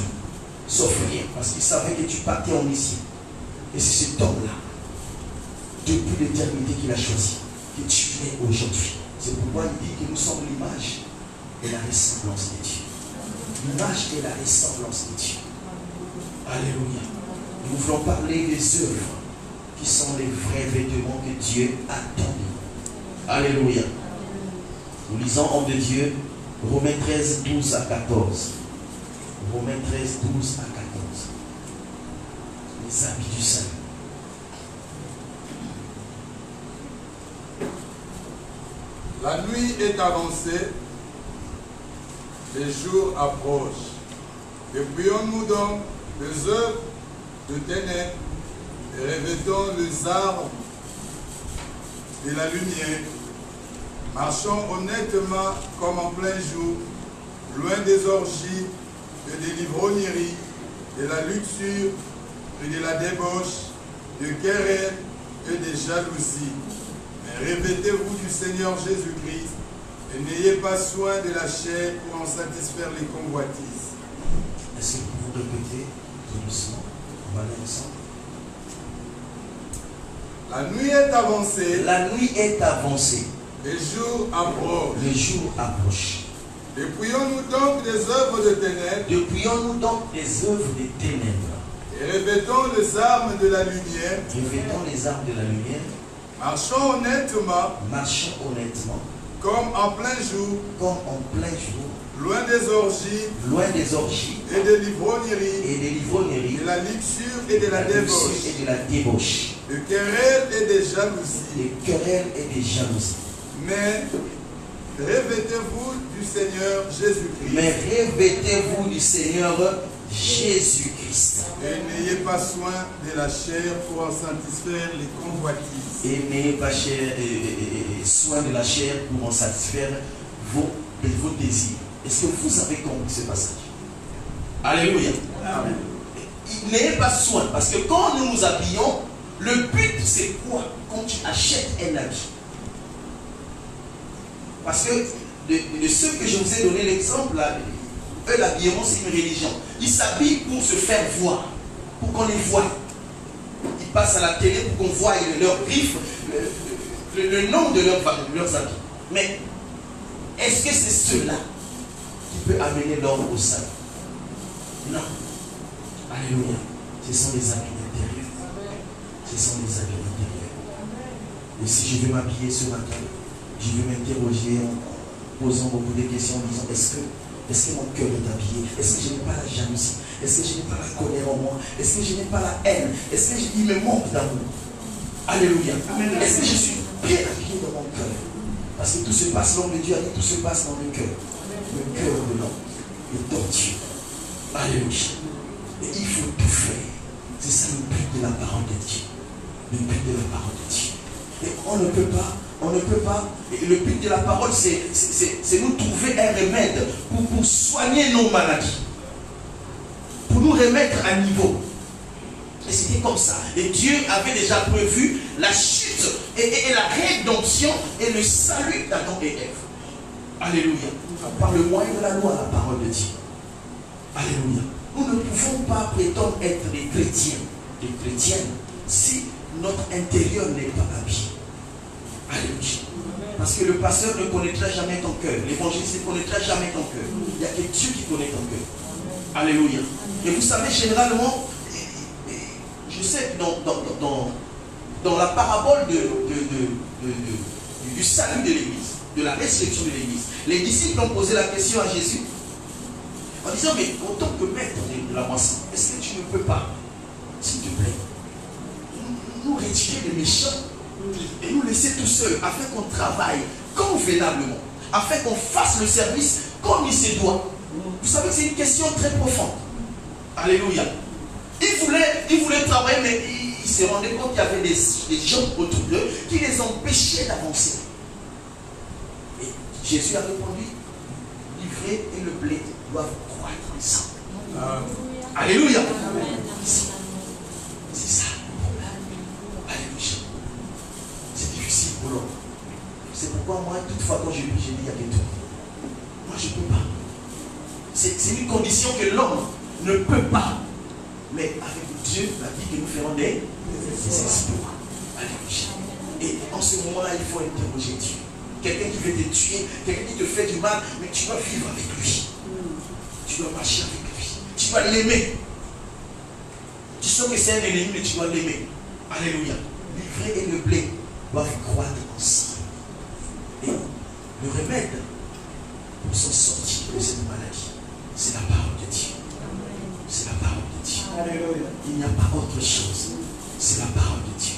sauf rien. Parce qu'il savait que tu partais en mission. Et c'est cet homme-là, depuis l'éternité qu'il a choisi, que tu es aujourd'hui. C'est pourquoi il dit que nous sommes l'image et la ressemblance de Dieu. L'image et la ressemblance de Dieu. Alléluia. Nous voulons parler des œuvres qui sont les vrais vêtements que Dieu attend de nous. Alléluia. Nous lisons en de Dieu, Romains 13, 12 à 14. Romains 13, 12 à 14. Les habits du salut.
La nuit est avancée, les jours approchent. Dépouillons-nous donc des œuvres de ténèbres et revêtons les armes de la lumière. Marchons honnêtement comme en plein jour, loin des orgies et des livrogneries, de la luxure et de la débauche, de querelles et de jalousies. Mais revêtez-vous du Seigneur Jésus-Christ et n'ayez pas soin de la chair pour en satisfaire les convoitises.
Est-ce que vous répétez tout doucement? On va aller ensemble.
La nuit est avancée.
La nuit est avancée.
Les jours approchent.
Le jour approche.
Dépouillons-nous donc des œuvres de ténèbres.
Dépouillons-nous donc des œuvres des ténèbres.
Et revêtons les armes de la lumière.
Revêtons les armes de la lumière.
Marchons honnêtement.
Marchons honnêtement.
Comme en plein jour.
Comme en plein jour.
Loin des orgies.
Loin des orgies.
Et des livrogneries.
Et des livrogneries.
De la luxure et de la débauche.
Et de la débauche.
De querelles et de jalousies.
Des querelles et des jalousies.
Mais revêtez-vous du Seigneur Jésus-Christ.
Mais revêtez-vous du Seigneur Jésus-Christ.
Et n'ayez pas soin de la chair pour en satisfaire les convoitises.
Et n'ayez pas soin de la chair pour en satisfaire vos désirs. Est-ce que vous avez compris ce passage? Alléluia. Amen. N'ayez pas soin, parce que quand nous nous habillons, le but c'est quoi quand tu achètes un habit? Parce que de ceux que je vous ai donné l'exemple, eux, l'habillement c'est une religion. Ils s'habillent pour se faire voir, pour qu'on les voie. Ils passent à la télé pour qu'on voie leurs griffes, le nom de leurs habits. Mais est-ce que c'est cela qui peut amener l'homme au salut? Non. Alléluia. Ce sont les habits intérieurs. Ce sont les habits intérieurs. Et si je veux m'habiller ce matin, je veux m'interroger en posant beaucoup de questions en disant, est-ce que mon cœur est habillé? Est-ce que je n'ai pas la jalousie? Est-ce que je n'ai pas la colère en moi? Est-ce que je n'ai pas la haine? Est-ce qu'il me manque d'amour? Alléluia. Est-ce que je suis bien habillé dans mon cœur? Parce que tout se passe, l'homme de Dieu a dit, tout se passe dans le cœur. Le cœur de l'homme est tortueux. Alléluia. Et il faut tout faire. C'est ça le but de la parole de Dieu. Le but de la parole de Dieu. Et on ne peut pas. Et le but de la parole, c'est nous trouver un remède pour soigner nos maladies. Pour nous remettre à niveau. Et c'était comme ça. Et Dieu avait déjà prévu la chute et la rédemption et le salut d'Adam et Ève. Alléluia. Par le moyen de la loi, la parole de Dieu. Alléluia. Nous ne pouvons pas prétendre être des chrétiens, des chrétiennes, si notre intérieur n'est pas habillé. Alléluia. Parce que le pasteur ne connaîtra jamais ton cœur. L'évangéliste ne connaîtra jamais ton cœur. Il n'y a que Dieu qui connaît ton cœur. Alléluia. Et vous savez, généralement, je sais que dans la parabole du salut de l'Église, de la résurrection de l'Église, les disciples ont posé la question à Jésus en disant, mais en tant que maître de la moisson, est-ce que tu ne peux pas, s'il te plaît, nous retirer les méchants et nous laisser tout seuls afin qu'on travaille convenablement, afin qu'on fasse le service comme il se doit? Vous savez que c'est une question très profonde. Alléluia. Ils voulaient travailler, mais ils se rendaient compte qu'il y avait des gens autour d'eux qui les empêchaient d'avancer. Et Jésus a répondu, l'ivraie et le blé doivent croître ensemble. Alléluia. C'est ça. Alléluia. C'est difficile pour l'homme. C'est pourquoi moi, toutefois, quand je prie, j'ai dit, il y a des tours. Moi, je ne peux pas. C'est une condition que l'homme ne peut pas. Mais avec Dieu, la vie que nous ferons des exploits. Alléluia. Et en ce moment-là, il faut interroger Dieu. Quelqu'un qui veut te tuer, quelqu'un qui te fait du mal, mais tu dois vivre avec lui. Tu dois marcher avec lui. Tu dois l'aimer. Tu sais que c'est un ennemi, mais tu dois l'aimer. Alléluia. L'ivraie et le blé doivent croître ensemble. Et le remède pour s'en sortir de cette maladie, c'est la parole de Dieu. C'est la parole de Dieu. Alléluia. Il n'y a pas autre chose. C'est la parole de Dieu.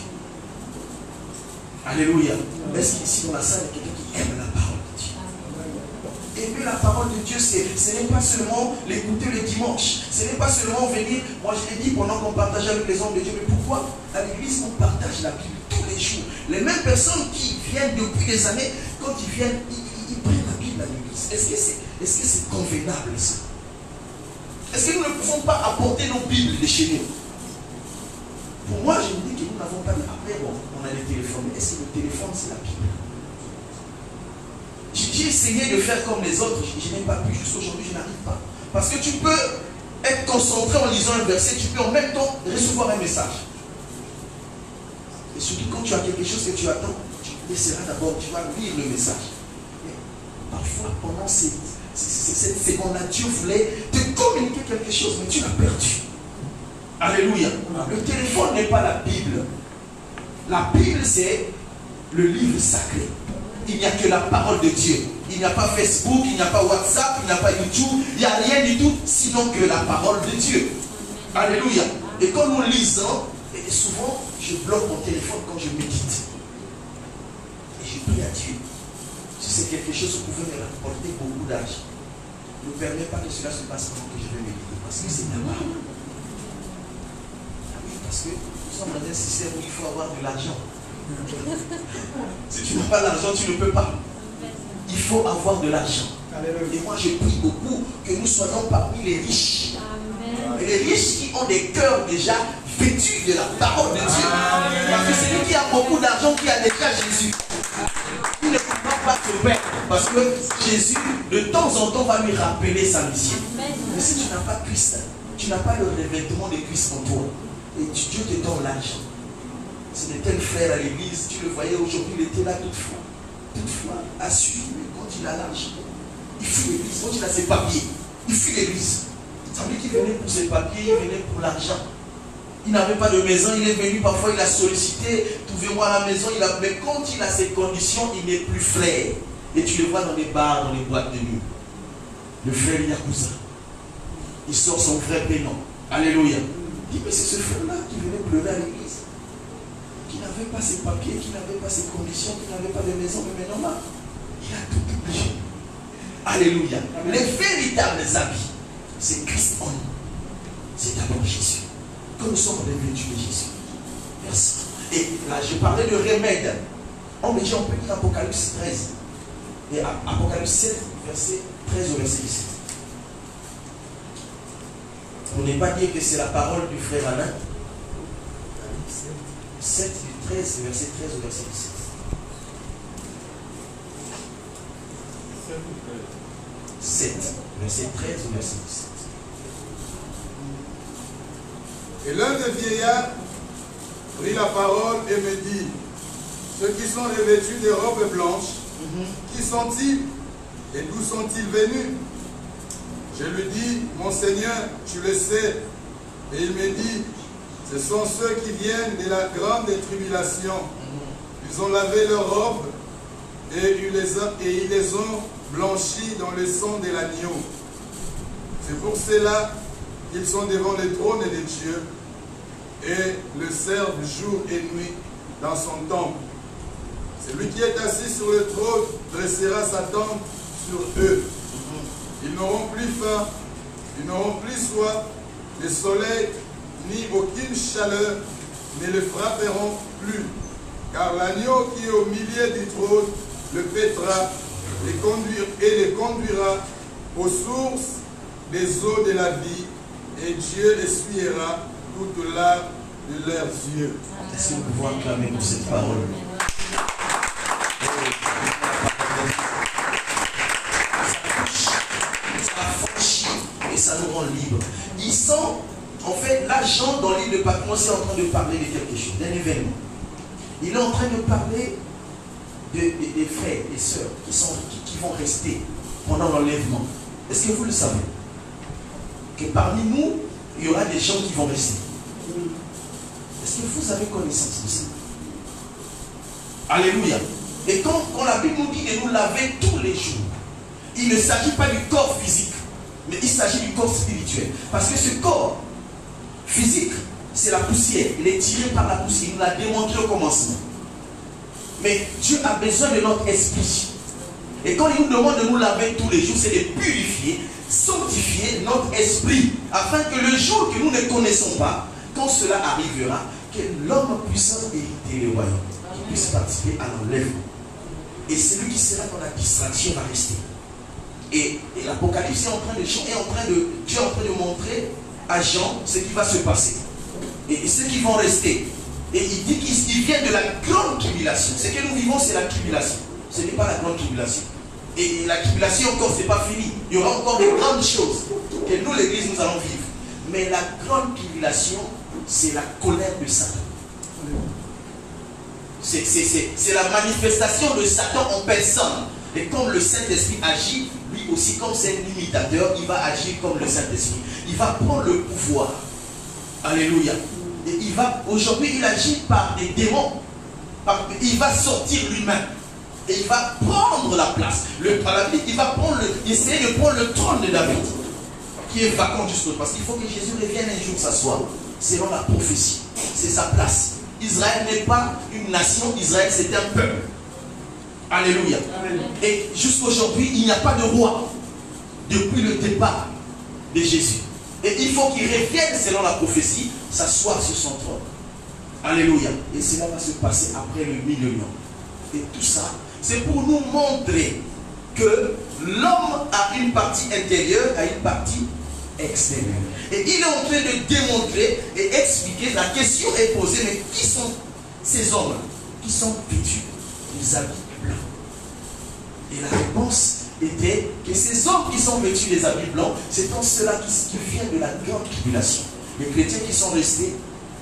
Alléluia. Est-ce qu'ici dans la salle, il y a quelqu'un qui aime la parole de Dieu? Aimer la parole de Dieu, ce n'est pas seulement l'écouter le dimanche. Ce n'est pas seulement venir, moi je l'ai dit pendant qu'on partageait avec les hommes de Dieu, mais pourquoi à l'église on partage la Bible tous les jours? Les mêmes personnes qui viennent depuis des années, quand ils viennent, ils prennent la Bible à l'église. Est-ce que c'est convenable ça? Est-ce que nous ne pouvons pas apporter nos Bibles de chez nous? Pour moi, je me dis que nous n'avons pas de... Après, bon, on a les téléphones. Mais est-ce que le téléphone, c'est la Bible? J'ai essayé de faire comme les autres. Je n'ai pas pu. Jusqu'aujourd'hui, je n'arrive pas. Parce que tu peux être concentré en lisant un verset. Tu peux en même temps recevoir un message. Et surtout quand tu as quelque chose que tu attends, tu essaieras d'abord, tu vas lire le message. Mais parfois, pendant cette seconde-là, Dieu voulait te communiquer quelque chose, mais tu l'as perdu. Alléluia. Le téléphone n'est pas la Bible. La Bible, c'est le livre sacré. Il n'y a que la parole de Dieu. Il n'y a pas Facebook, il n'y a pas WhatsApp, il n'y a pas YouTube, il n'y a rien du tout, sinon que la parole de Dieu. Alléluia. Et quand nous lisons, et souvent, je bloque mon téléphone quand je médite. Et je prie à Dieu. Si c'est quelque chose qui pouvait me rapporter beaucoup d'argent, ne permets pas que cela se passe pendant que je vais méditer. Parce que c'est la parole. Oui, parce que nous sommes dans un système où il faut avoir de l'argent. Si tu n'as pas l'argent, tu ne peux pas. Il faut avoir de l'argent. Et moi, je prie beaucoup que nous soyons parmi les riches. les riches qui ont des cœurs déjà vêtus de la parole de Dieu. Parce que celui qui a beaucoup d'argent, qui a déjà Jésus, il ne comprend pas se perdre. Parce que Jésus, de temps en temps, va lui rappeler sa mission. Mais si tu n'as pas Christ, tu n'as pas le revêtement de Christ en toi, et Dieu te donne l'argent. C'est de tel frère à l'église, tu le voyais aujourd'hui, il était là toutefois, à suivre quand il a l'argent. Il fuit l'église, quand il a ses papiers, il fuit l'église. Ça veut dire qu'il venait pour ses papiers, il venait pour l'argent. Il n'avait pas de maison, il est venu, parfois il a sollicité, trouvez-moi la maison, mais quand il a ses conditions, il n'est plus frère. Et tu le vois dans les bars, dans les boîtes de nuit. Le frère Yakuza, il sort son frère payant. Alléluia. Il dit, mais c'est ce frère-là qui venait pleurer à l'église, qui n'avait pas ses papiers, qui n'avait pas ses conditions, qui n'avait pas de maison, mais maintenant, il a tout oublié. Alléluia. Les véritables habits, c'est Christ en nous. C'est d'abord Jésus. Que nous sommes revêtus de Jésus. Merci. Et là, je parlais de remède. On me dit, on peut lire Apocalypse 13. Et Apocalypse 7, verset 13 au verset 17. Pour ne pas dire que c'est la parole du frère Alain. 7 du 13, verset 13 au verset 17. 7, verset 13 au verset 17.
Et l'un des vieillards prit la parole et me dit, ceux qui sont revêtus de robes blanches, qui sont-ils et d'où sont-ils venus? Je lui dis, mon Seigneur, tu le sais. Et il me dit, ce sont ceux qui viennent de la grande tribulation. Ils ont lavé leurs robes et ils les ont blanchis dans le sang de l'agneau. C'est pour cela qu'ils sont devant le trône de Dieu et le servent jour et nuit dans son temple. Celui qui est assis sur le trône dressera sa tente sur eux. Ils n'auront plus faim, ils n'auront plus soif, le soleil ni aucune chaleur ne le frapperont plus. Car l'agneau qui est au milieu du trône le paîtra et les conduira aux sources des eaux de la vie, et Dieu essuiera toute larmes de leurs yeux.
Est-ce que nous pouvons acclamer pour cette parole? Ça affranchit et ça nous rend libres. Ils sont, en fait, là, Jean, dans l'île de Patmos, est en train de parler de quelque chose, d'un événement. Il est en train de parler des frères et sœurs qui vont rester pendant l'enlèvement. Est-ce que vous le savez? Que parmi nous, il y aura des gens qui vont rester. Est-ce que vous avez connaissance de ça? Alléluia. Et quand la Bible nous dit de nous laver tous les jours, il ne s'agit pas du corps physique, mais il s'agit du corps spirituel. Parce que ce corps physique, c'est la poussière. Il est tiré par la poussière. Il nous l'a démontré au commencement. Mais Dieu a besoin de notre esprit. Et quand il nous demande de nous laver tous les jours, c'est de purifier, sanctifier notre esprit, afin que le jour que nous ne connaissons pas, quand cela arrivera, que l'homme puisse hériter le royaume, qu'il puisse participer à l'enlèvement. Et celui qui sera dans la distraction va rester. Et l'Apocalypse est en train de Dieu est en train de montrer à Jean ce qui va se passer. Et ceux qui vont rester. Et il dit qu'ils viennent de la grande tribulation. Ce que nous vivons, c'est la tribulation. Ce n'est pas la grande tribulation. Et la tribulation encore, ce n'est pas fini. Il y aura encore des grandes choses que nous, l'Église, nous allons vivre. Mais la grande tribulation, c'est la colère de Satan. C'est la manifestation de Satan en personne. Et comme le Saint-Esprit agit, lui aussi, comme c'est un imitateur, il va agir comme le Saint-Esprit. Il va prendre le pouvoir. Alléluia. Et aujourd'hui, il agit par des démons. Il va sortir lui-même. Et il va prendre la place. Il va essayer de prendre le trône de David, qui est vacant jusqu'au. Parce qu'il faut que Jésus revienne un jour s'asseoir. Selon la prophétie. C'est sa place. Israël n'est pas une nation. Israël, c'est un peuple. Alléluia. Amen. Et jusqu'aujourd'hui, il n'y a pas de roi. Depuis le départ de Jésus. Et il faut qu'il revienne selon la prophétie, s'asseoir sur son trône. Alléluia. Et cela va se passer après le millénaire. Et tout ça, c'est pour nous montrer que l'homme a une partie intérieure, a une partie extérieur. Et il est en train de démontrer et expliquer, la question est posée, mais qui sont ces hommes qui sont vêtus des habits blancs? Et la réponse était que ces hommes qui sont vêtus des habits blancs, c'est en cela qui viennent de la grande tribulation. Les chrétiens qui sont restés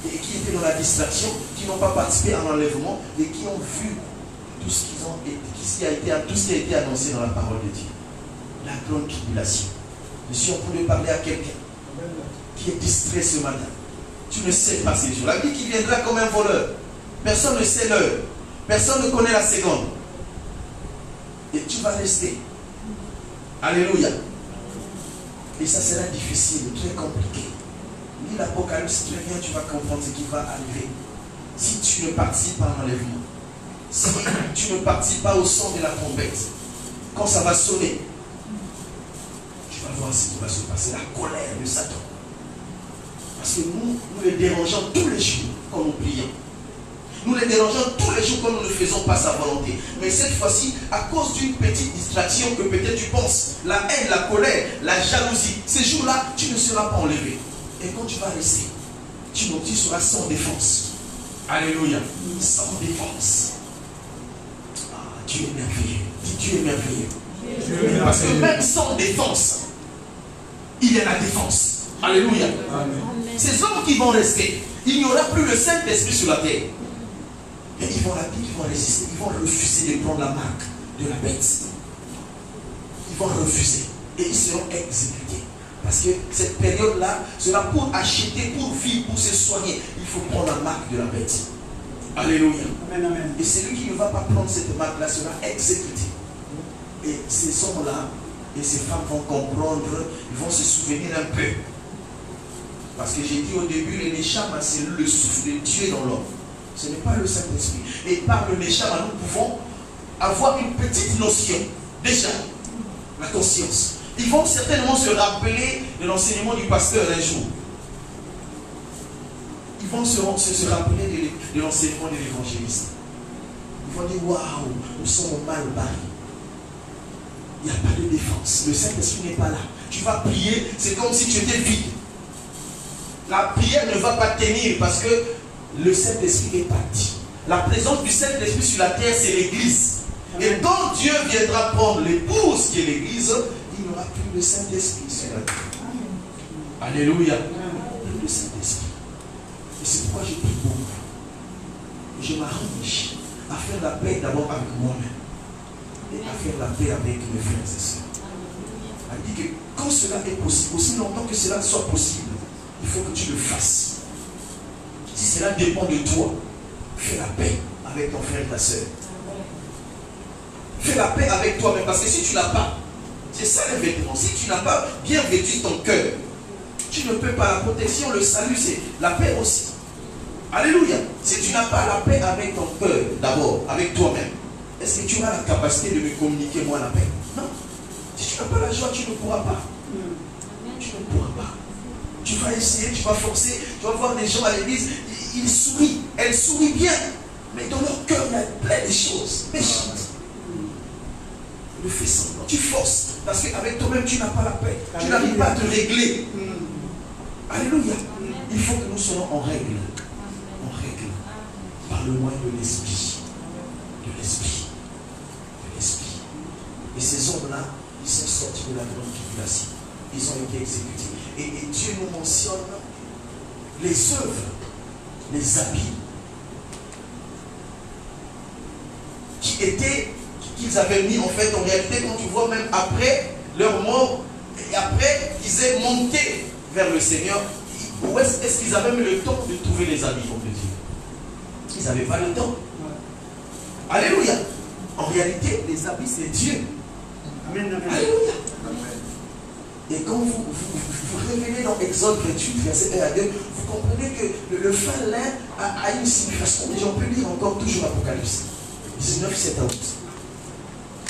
et qui étaient dans la distraction, qui n'ont pas participé à l'enlèvement et qui ont vu tout ce qui a été annoncé dans la parole de Dieu. La grande tribulation. Je suis en train de parler à quelqu'un qui est distrait ce matin. Tu ne sais pas ces jours. La vie qui viendra comme un voleur. Personne ne sait l'heure. Personne ne connaît la seconde. Et tu vas rester. Alléluia. Et ça sera difficile, très compliqué. Lis l'Apocalypse, très bien, tu vas comprendre ce qui va arriver. Si tu ne participes pas à l'enlèvement, si tu ne participes pas au son de la trompette, quand ça va sonner, tu vas voir ce qui va se passer, la colère de Satan. Parce que nous les dérangeons tous les jours quand nous prions. Nous les dérangeons tous les jours quand nous ne faisons pas sa volonté. Mais cette fois-ci, à cause d'une petite distraction que peut-être tu penses, la haine, la colère, la jalousie, ces jours-là, tu ne seras pas enlevé. Et quand tu vas rester, tu seras sans défense. Alléluia. Sans défense. Ah, Dieu est merveilleux. Dis Dieu est merveilleux. Parce que même sans défense, il y a la défense. Alléluia. Amen. Ces hommes qui vont rester, il n'y aura plus le Saint-Esprit sur la terre. Et ils vont résister, ils vont refuser de prendre la marque de la bête. Ils vont refuser. Et ils seront exécutés. Parce que cette période-là sera pour acheter, pour vivre, pour se soigner. Il faut prendre la marque de la bête. Alléluia. Amen, amen. Et celui qui ne va pas prendre cette marque-là sera exécuté. Et ces hommes-là et ces femmes vont comprendre, ils vont se souvenir un peu. Parce que j'ai dit au début, le Neshama, c'est le souffle de Dieu dans l'homme. Ce n'est pas le Saint-Esprit. Et par le Neshama, nous pouvons avoir une petite notion, déjà, la conscience. Ils vont certainement se rappeler de l'enseignement du pasteur un jour. Ils vont se rappeler de l'enseignement de l'évangéliste. Ils vont dire, waouh, nous sommes mal barrés. Il n'y a pas de défense. Le Saint-Esprit n'est pas là. Tu vas prier, c'est comme si tu étais vide. La prière ne va pas tenir parce que le Saint-Esprit est parti. La présence du Saint-Esprit sur la terre, c'est l'Église. Et quand Dieu viendra prendre l'épouse qui est l'Église, il n'y aura plus de Saint-Esprit sur la terre. Alléluia. Plus de Saint-Esprit. Et c'est pourquoi je prie beaucoup. Je m'arrange à faire la paix d'abord avec moi-même. Et à faire la paix avec mes frères et sœurs. Elle dit que quand cela est possible, aussi longtemps que cela soit possible, il faut que tu le fasses. Si cela dépend de toi, fais la paix avec ton frère et ta soeur. Fais la paix avec toi-même. Parce que si tu n'as pas, c'est ça les vêtements. Si tu n'as pas bien vêtu ton cœur, tu ne peux pas. La protection, le salut, c'est la paix aussi. Alléluia. Si tu n'as pas la paix avec ton cœur, d'abord, avec toi-même, est-ce que tu auras la capacité de me communiquer moi la paix? Non. Si tu n'as pas la joie, tu ne pourras pas. Tu ne pourras pas. Tu vas essayer, tu vas forcer, tu vas voir des gens à l'église, ils sourient, elles sourient bien, mais dans leur cœur, il y a plein de choses méchantes. Le fais semblant, tu forces, parce qu'avec toi-même, tu n'as pas la paix, tu n'arrives pas à te régler. Alléluia. Il faut que nous soyons en règle, par le moyen de l'esprit, Et ces hommes-là, ils sont sortis de la grande tribulation, ils ont été exécutés. Et Dieu nous mentionne les œuvres, les habits qu'ils avaient mis en fait en réalité quand tu vois même après leur mort et après qu'ils aient monté vers le Seigneur, où est-ce qu'ils avaient mis le temps de trouver les habits, on peut dire? Ils n'avaient pas le temps. Alléluia. En réalité, les habits c'est Dieu. Amen. Alléluia. Et quand vous révélez dans Exode 28, verset 1 à 2, vous comprenez que le fin lin a une signification. Et j'en peux lire encore toujours Apocalypse 19, 7 à 8.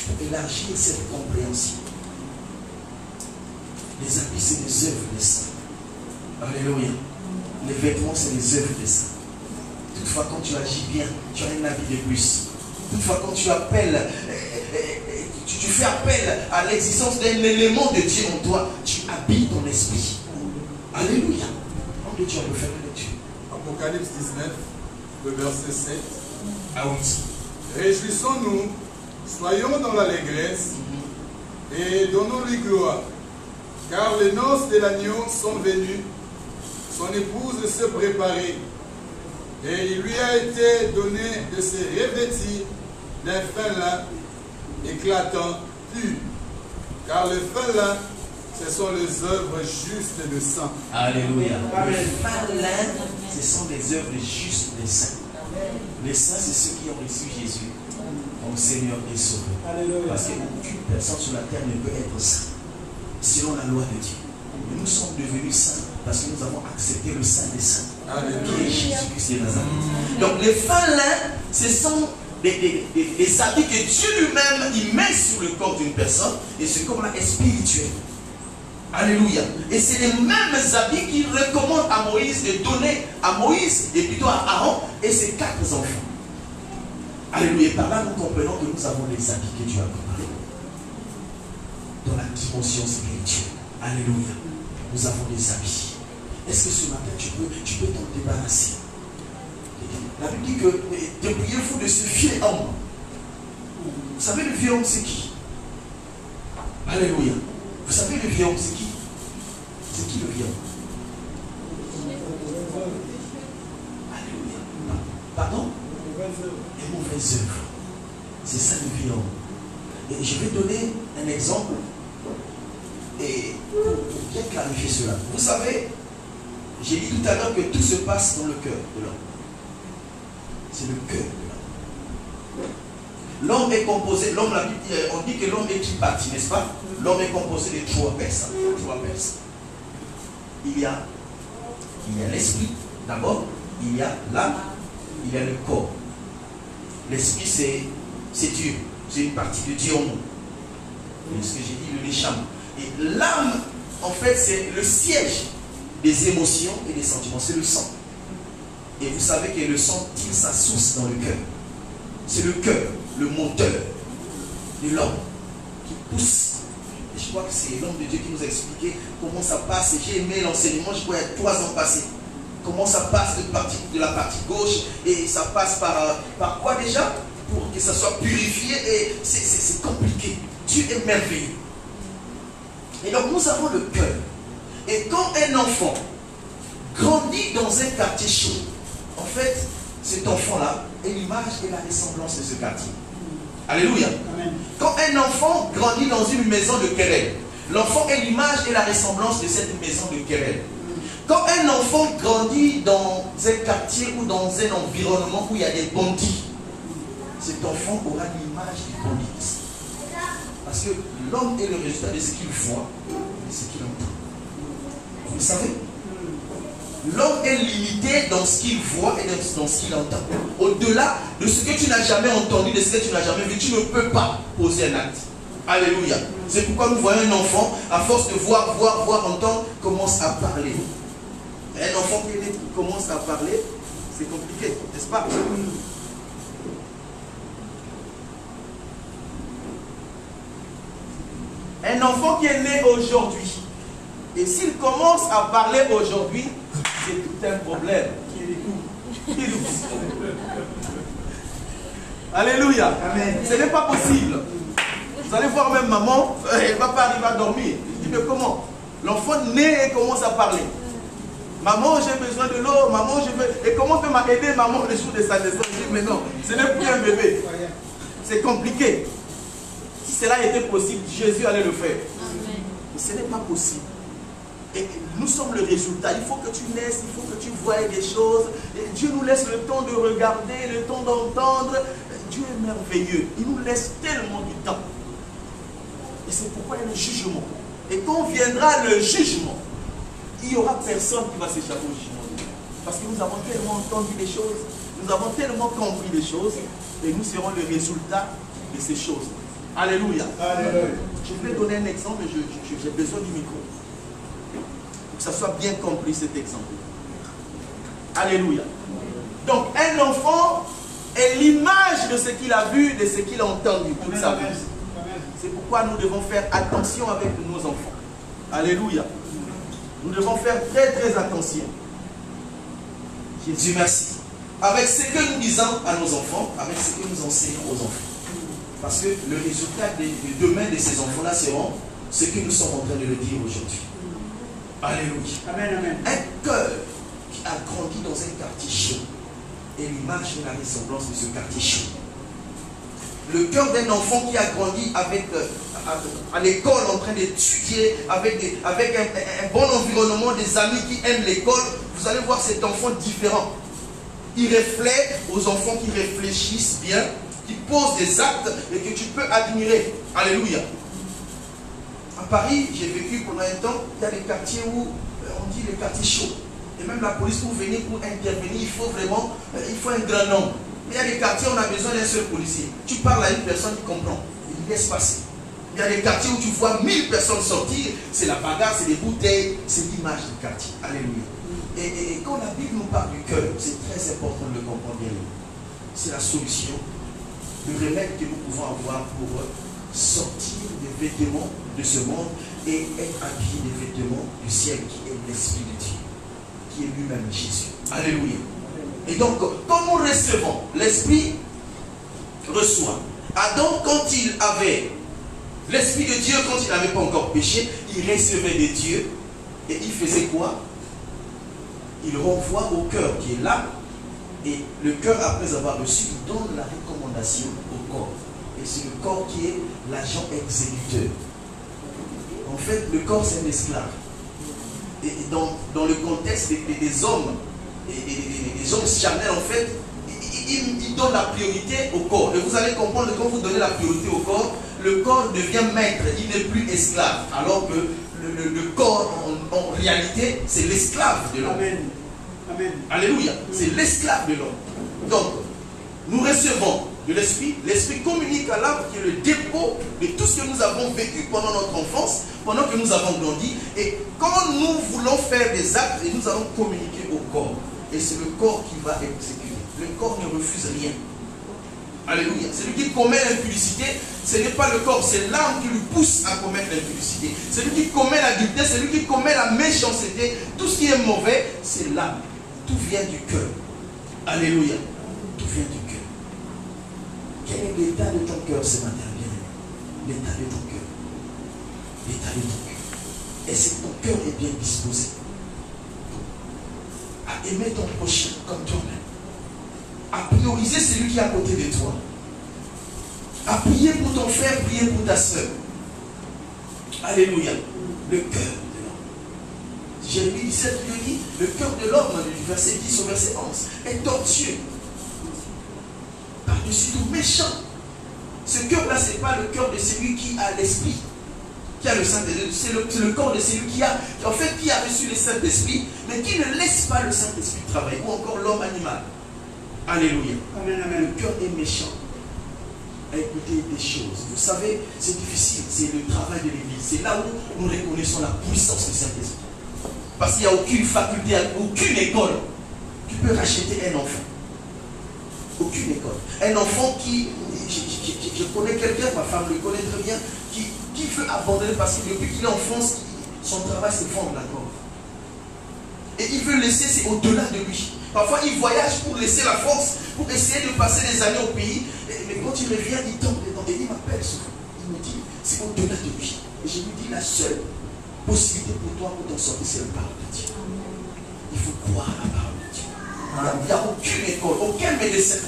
Pour élargir cette compréhension. Les habits, c'est les œuvres des saints. Alléluia. Les vêtements, c'est les œuvres des saints. Toutefois, quand tu agis bien, tu as un habit de plus. Toutefois, quand tu appelles, tu fais appel à l'existence d'un élément de Dieu en toi. Tu habilles ton esprit. Alléluia. Nom de Dieu, on peut faire la lecture.
Apocalypse 19, le verset 7.
Ah oui.
Réjouissons-nous, soyons dans l'allégresse et donnons-lui gloire. Car les noces de l'agneau sont venues, son épouse se préparait. Et il lui a été donné de se revêtir d'un fin lin éclatant, pur. Car le fin lin, ce sont les œuvres justes de saints.
Alléluia. Le fin lin, ce sont les œuvres justes des saints. Les saints, c'est ceux qui ont reçu Jésus comme Seigneur et Sauveur. Alléluia. Parce qu'aucune personne sur la terre ne peut être saint selon la loi de Dieu. Mais nous sommes devenus saints parce que nous avons accepté le Saint des Saints, qui est Jésus-Christ de Nazareth. Donc les fins lins, ce sont des habits que Dieu lui-même il met sur le corps d'une personne, et ce corps-là est spirituel. Alléluia. Et c'est les mêmes habits qu'il recommande à Moïse de donner à Moïse, et plutôt à Aaron et ses 4 enfants. Alléluia. Et par là, nous comprenons que nous avons les habits que Dieu a commandés dans la dimension spirituelle. Alléluia. Nous avons des habits. Est-ce que ce matin, tu peux t'en débarrasser? La Bible dit que dépouillez-vous de ce vieux homme. Vous savez, le vieux homme, c'est qui? Alléluia. Vous savez, le vieux homme, c'est qui? C'est qui le vieux homme? Alléluia. Pardon? Les mauvaises œuvres. C'est ça le vieux homme. Et je vais donner un exemple. Et pour bien clarifier cela. Vous savez, j'ai dit tout à l'heure que tout se passe dans le cœur de l'homme. C'est le cœur de l'homme. L'homme est composé, on dit que l'homme est tripartite, n'est-ce pas? L'homme est composé de 3 personnes. Il y a l'esprit, d'abord, il y a l'âme, il y a le corps. L'esprit, c'est Dieu. C'est une partie de Dieu en nous. C'est ce que j'ai dit, le Neshama. Et l'âme, en fait, c'est le siège des émotions et des sentiments. C'est le sang. Et vous savez que le sang tire sa source dans le cœur. C'est le cœur, le moteur de l'homme qui pousse. Et je crois que c'est l'homme de Dieu qui nous a expliqué comment ça passe. Et j'ai aimé l'enseignement, je crois, il y a 3 ans passés. Comment ça passe de la partie gauche, et ça passe par quoi déjà? Pour que ça soit purifié, et c'est compliqué. Dieu est merveilleux. Et donc nous avons le cœur. Et quand un enfant grandit dans un quartier chaud, en fait, cet enfant-là est l'image et la ressemblance de ce quartier. Alléluia. Amen. Quand un enfant grandit dans une maison de querelle, l'enfant est l'image et la ressemblance de cette maison de querelle. Quand un enfant grandit dans un quartier ou dans un environnement où il y a des bandits, cet enfant aura l'image du banditisme. Parce que l'homme est le résultat de ce qu'il voit et ce qu'il entend. Vous savez, l'homme est limité dans ce qu'il voit et dans ce qu'il entend. Au-delà de ce que tu n'as jamais entendu, de ce que tu n'as jamais vu, tu ne peux pas poser un acte. Alléluia. C'est pourquoi nous voyons un enfant, à force de voir, entendre, commence à parler. Un enfant qui commence à parler, c'est compliqué, n'est-ce pas? Un enfant qui est né aujourd'hui, et s'il commence à parler aujourd'hui, c'est tout un problème. Alléluia. Amen. Ce n'est pas possible. Vous allez voir même maman, elle ne va pas arriver à dormir. Je dis, mais comment? L'enfant naît et commence à parler. Maman, j'ai besoin de l'eau, maman, je veux... Et comment tu m'as aidé, maman, le jour de sa naissance? Je dis, mais non, ce n'est plus un bébé. C'est compliqué. Si cela était possible, Jésus allait le faire. Amen. Mais ce n'est pas possible. Et nous sommes le résultat. Il faut que tu naisses, il faut que tu voies des choses. Et Dieu nous laisse le temps de regarder, le temps d'entendre. Dieu est merveilleux. Il nous laisse tellement du temps. Et c'est pourquoi il y a le jugement. Et quand viendra le jugement, il n'y aura personne qui va s'échapper au jugement de Dieu. Parce que nous avons tellement entendu les choses, nous avons tellement compris les choses, et nous serons le résultat de ces choses. Alléluia. Alléluia. Je vais donner un exemple, j'ai besoin du micro. Pour que ça soit bien compris cet exemple. Alléluia. Donc un enfant est l'image de ce qu'il a vu, de ce qu'il a entendu toute sa vie. C'est pourquoi nous devons faire attention avec nos enfants. Alléluia. Nous devons faire très très attention. Jésus, merci. Avec ce que nous disons à nos enfants, avec ce que nous enseignons aux enfants. Parce que le résultat de demain de ces enfants-là seront ce que nous sommes en train de le dire aujourd'hui. Alléluia.
Amen, amen.
Un cœur qui a grandi dans un quartier chaud est l'image et la ressemblance de ce quartier chaud. Le cœur d'un enfant qui a grandi à l'école en train d'étudier, avec un bon environnement, des amis qui aiment l'école, vous allez voir cet enfant différent. Il reflète aux enfants qui réfléchissent bien, qui posent des actes et que tu peux admirer. Alléluia. À Paris, j'ai vécu pendant un temps, il y a des quartiers où on dit les quartiers chauds. Et même la police pour venir, pour intervenir, il faut un grand nombre. Mais il y a des quartiers où on a besoin d'un seul policier. Tu parles à une personne qui comprend. Il laisse passer. Il y a des quartiers où tu vois 1000 personnes sortir. C'est la bagarre, c'est des bouteilles. C'est l'image du quartier. Alléluia. Et quand la Bible nous parle du cœur, c'est très important de le comprendre bien. C'est la solution, le remède que nous pouvons avoir pour sortir des vêtements de ce monde et être habillés des vêtements du ciel qui est l'Esprit de Dieu, qui est lui-même Jésus. Alléluia. Et donc, quand nous recevons, l'Esprit reçoit. Adam, quand il avait l'Esprit de Dieu, quand il n'avait pas encore péché, il recevait de Dieu. Et il faisait quoi? Il renvoie au cœur qui est là. Et le cœur, après avoir reçu, il donne la recommandation au corps. Et c'est le corps qui est l'agent exécuteur. En fait, le corps, c'est un esclave. Et dans le contexte des hommes, les hommes charnels, en fait, ils donnent la priorité au corps. Et vous allez comprendre que quand vous donnez la priorité au corps devient maître, il n'est plus esclave. Alors que le corps, en réalité, c'est l'esclave de l'homme.
Amen. Amen.
Alléluia. C'est l'esclave de l'homme. Donc, nous recevons de l'Esprit. L'Esprit communique à l'âme qui est le dépôt de tout ce que nous avons vécu pendant notre enfance, pendant que nous avons grandi. Et quand nous voulons faire des actes, et nous allons communiquer au corps. Et c'est le corps qui va exécuter. Le corps ne refuse rien. Alléluia. Celui qui commet l'impudicité, ce n'est pas le corps, c'est l'âme qui lui pousse à commettre l'impudicité. Celui qui commet l'adultère, celui qui commet la méchanceté, tout ce qui est mauvais, c'est l'âme. Tout vient du cœur. Alléluia. Tout vient du cœur. Quel est l'état de ton cœur ce matin, bien-aimé? L'état de ton cœur. L'état de ton cœur. Est-ce que ton cœur est bien disposé à aimer ton prochain comme toi-même? À prioriser celui qui est à côté de toi. À prier pour ton frère, prier pour ta soeur. Alléluia. Le cœur de l'homme. Jérémie 17 lui dit, le cœur de l'homme, du verset 10 au verset 11, est tortueux. Par-dessus tout méchant. Ce cœur-là, ce n'est pas le cœur de celui qui a l'esprit, qui a le Saint-Esprit. C'est le corps de celui qui a reçu le Saint-Esprit, mais qui ne laisse pas le Saint-Esprit travailler, ou encore l'homme animal. Alléluia.
Amen, amen.
Le cœur est méchant à écouter des choses. Vous savez, c'est difficile, c'est le travail de l'Église. C'est là où nous reconnaissons la puissance du Saint-Esprit. Parce qu'il n'y a aucune faculté, aucune école qui peut racheter un enfant. Aucune école. Un enfant qui, je connais quelqu'un, ma femme le connaît très bien, qui veut abandonner parce que depuis qu'il est enfant, son travail c'est vendre la gorge. Et il veut laisser, c'est au-delà de lui. Parfois, il voyage pour laisser la force, pour essayer de passer des années au pays. Mais quand il revient, il tombe dedans. Et il m'appelle souvent. Il me dit, c'est au-delà de lui. Et je lui dis, la seule possibilité pour toi pour t'en sortir, c'est la parole de Dieu. Il faut croire à la parole de Dieu. Il n'y a aucune école, aucun médecin,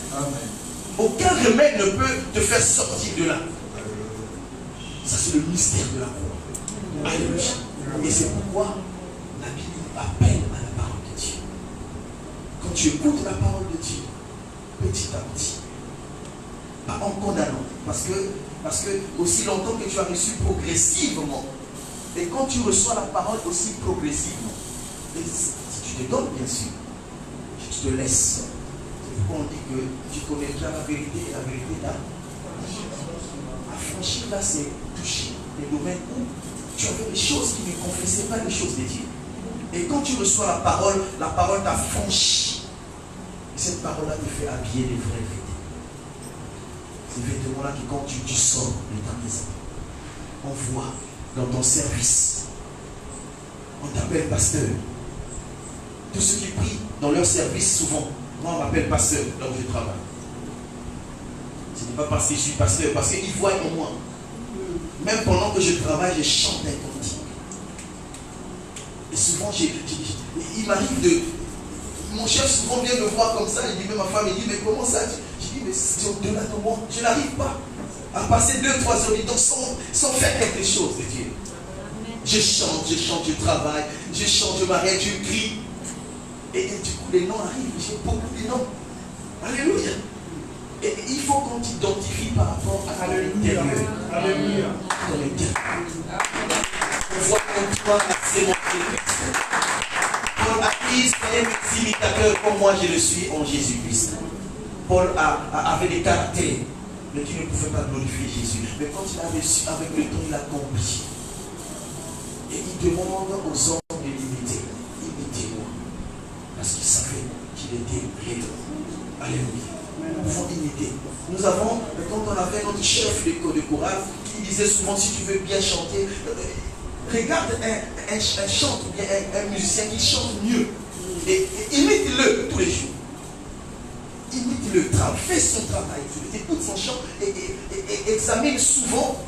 aucun remède ne peut te faire sortir de là. Ça, c'est le mystère de la croix. Alléluia. Et c'est pourquoi la Bible appelle à la parole de Dieu. Quand tu écoutes la parole de Dieu, petit à petit, pas en condamnant, parce que aussi longtemps que tu as reçu progressivement, et quand tu reçois la parole aussi progressivement, et si tu te donnes bien sûr, tu te laisses. C'est pourquoi on dit que tu connaîtras la vérité et la vérité t'a affranchi. Là, c'est toucher les domaines où tu avais des choses qui ne confessaient pas les choses de Dieu. Et quand tu reçois la parole t'a franchi. Et cette parole-là te fait habiller les vrais vêtements. Ces vêtements-là qui, quand tu sors de ta maison, on voit dans ton service. On t'appelle pasteur. Tous ceux qui prient dans leur service, souvent, moi on m'appelle pasteur là où je travaille. Ce n'est pas parce que je suis pasteur, parce qu'ils voient en moi. Même pendant que je travaille, je chante un cantique. Et souvent, il m'arrive de... Mon chef souvent vient me voir comme ça, il dit, mais ma femme, il dit, mais comment ça? Je dis, mais c'est au-delà de moi. Je n'arrive pas à passer 2-3 heures donc sans faire quelque chose de Dieu. Je chante, je travaille, je chante, je m'arrête, je crie. Et du coup, les noms arrivent, j'ai beaucoup de noms. Alléluia. Et il faut qu'on t'identifie par rapport à ton intérieur.
Alléluia.
Ton intérieur. On voit comme toi, c'est mon Christ. Paul a dit, soyez mes imitateurs comme moi je le suis en Jésus-Christ. Paul avait des caractères, mais qui ne pouvait pas glorifier Jésus. Mais quand il a reçu, avec le temps, il a compris. Et il demande aux hommes de l'imiter. Imitez-moi. Parce qu'il savait qu'il était réel. Alléluia. Nous pouvons imiter. Nous avons, quand on avait notre chef de chorale, qui disait souvent, si tu veux bien chanter, regarde un chanteur ou bien un musicien qui chante mieux. Et imite-le tous les jours. Imite-le, fais son travail, écoute son chant et examine souvent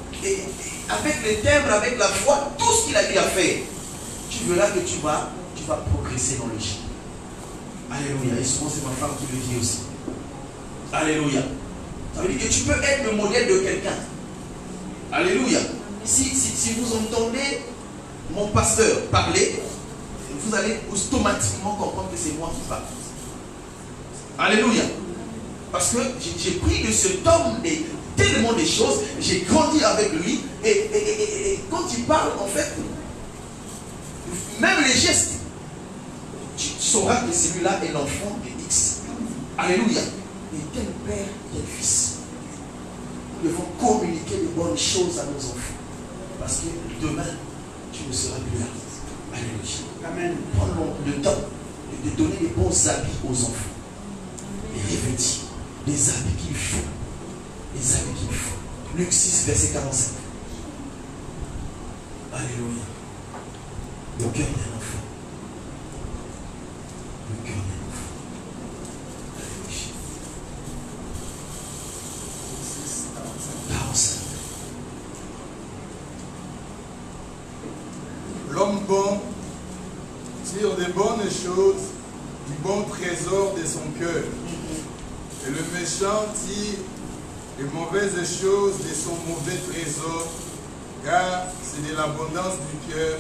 avec les timbres, avec la voix, tout ce qu'il a dit à faire. Tu verras que tu vas progresser dans le chant. Alléluia. Et souvent c'est ma femme qui le dit aussi. Alléluia. Ça veut dire que tu peux être le modèle de quelqu'un. Alléluia. Si vous entendez mon pasteur parler, vous allez automatiquement comprendre que c'est moi qui parle. Alléluia. Parce que j'ai pris de cet homme tellement de choses, j'ai grandi avec lui, et quand il parle, en fait, même les gestes, tu sauras que celui-là est l'enfant de X. Alléluia. Et tel père, tel fils. Nous devons communiquer de bonnes choses à nos enfants. Parce que demain, tu ne seras plus là. Alléluia. Amen. Prends le temps de donner les bons habits aux enfants. Les revêtir. Les habits qu'il faut. Les habits qu'il faut. Luc 6, verset 45. Alléluia. Le cœur d'un enfant. Le cœur d'un enfant. Alléluia. 45.
L'homme bon tire des bonnes choses du bon trésor de son cœur. Et le méchant tire les mauvaises choses de son mauvais trésor, car c'est de l'abondance du cœur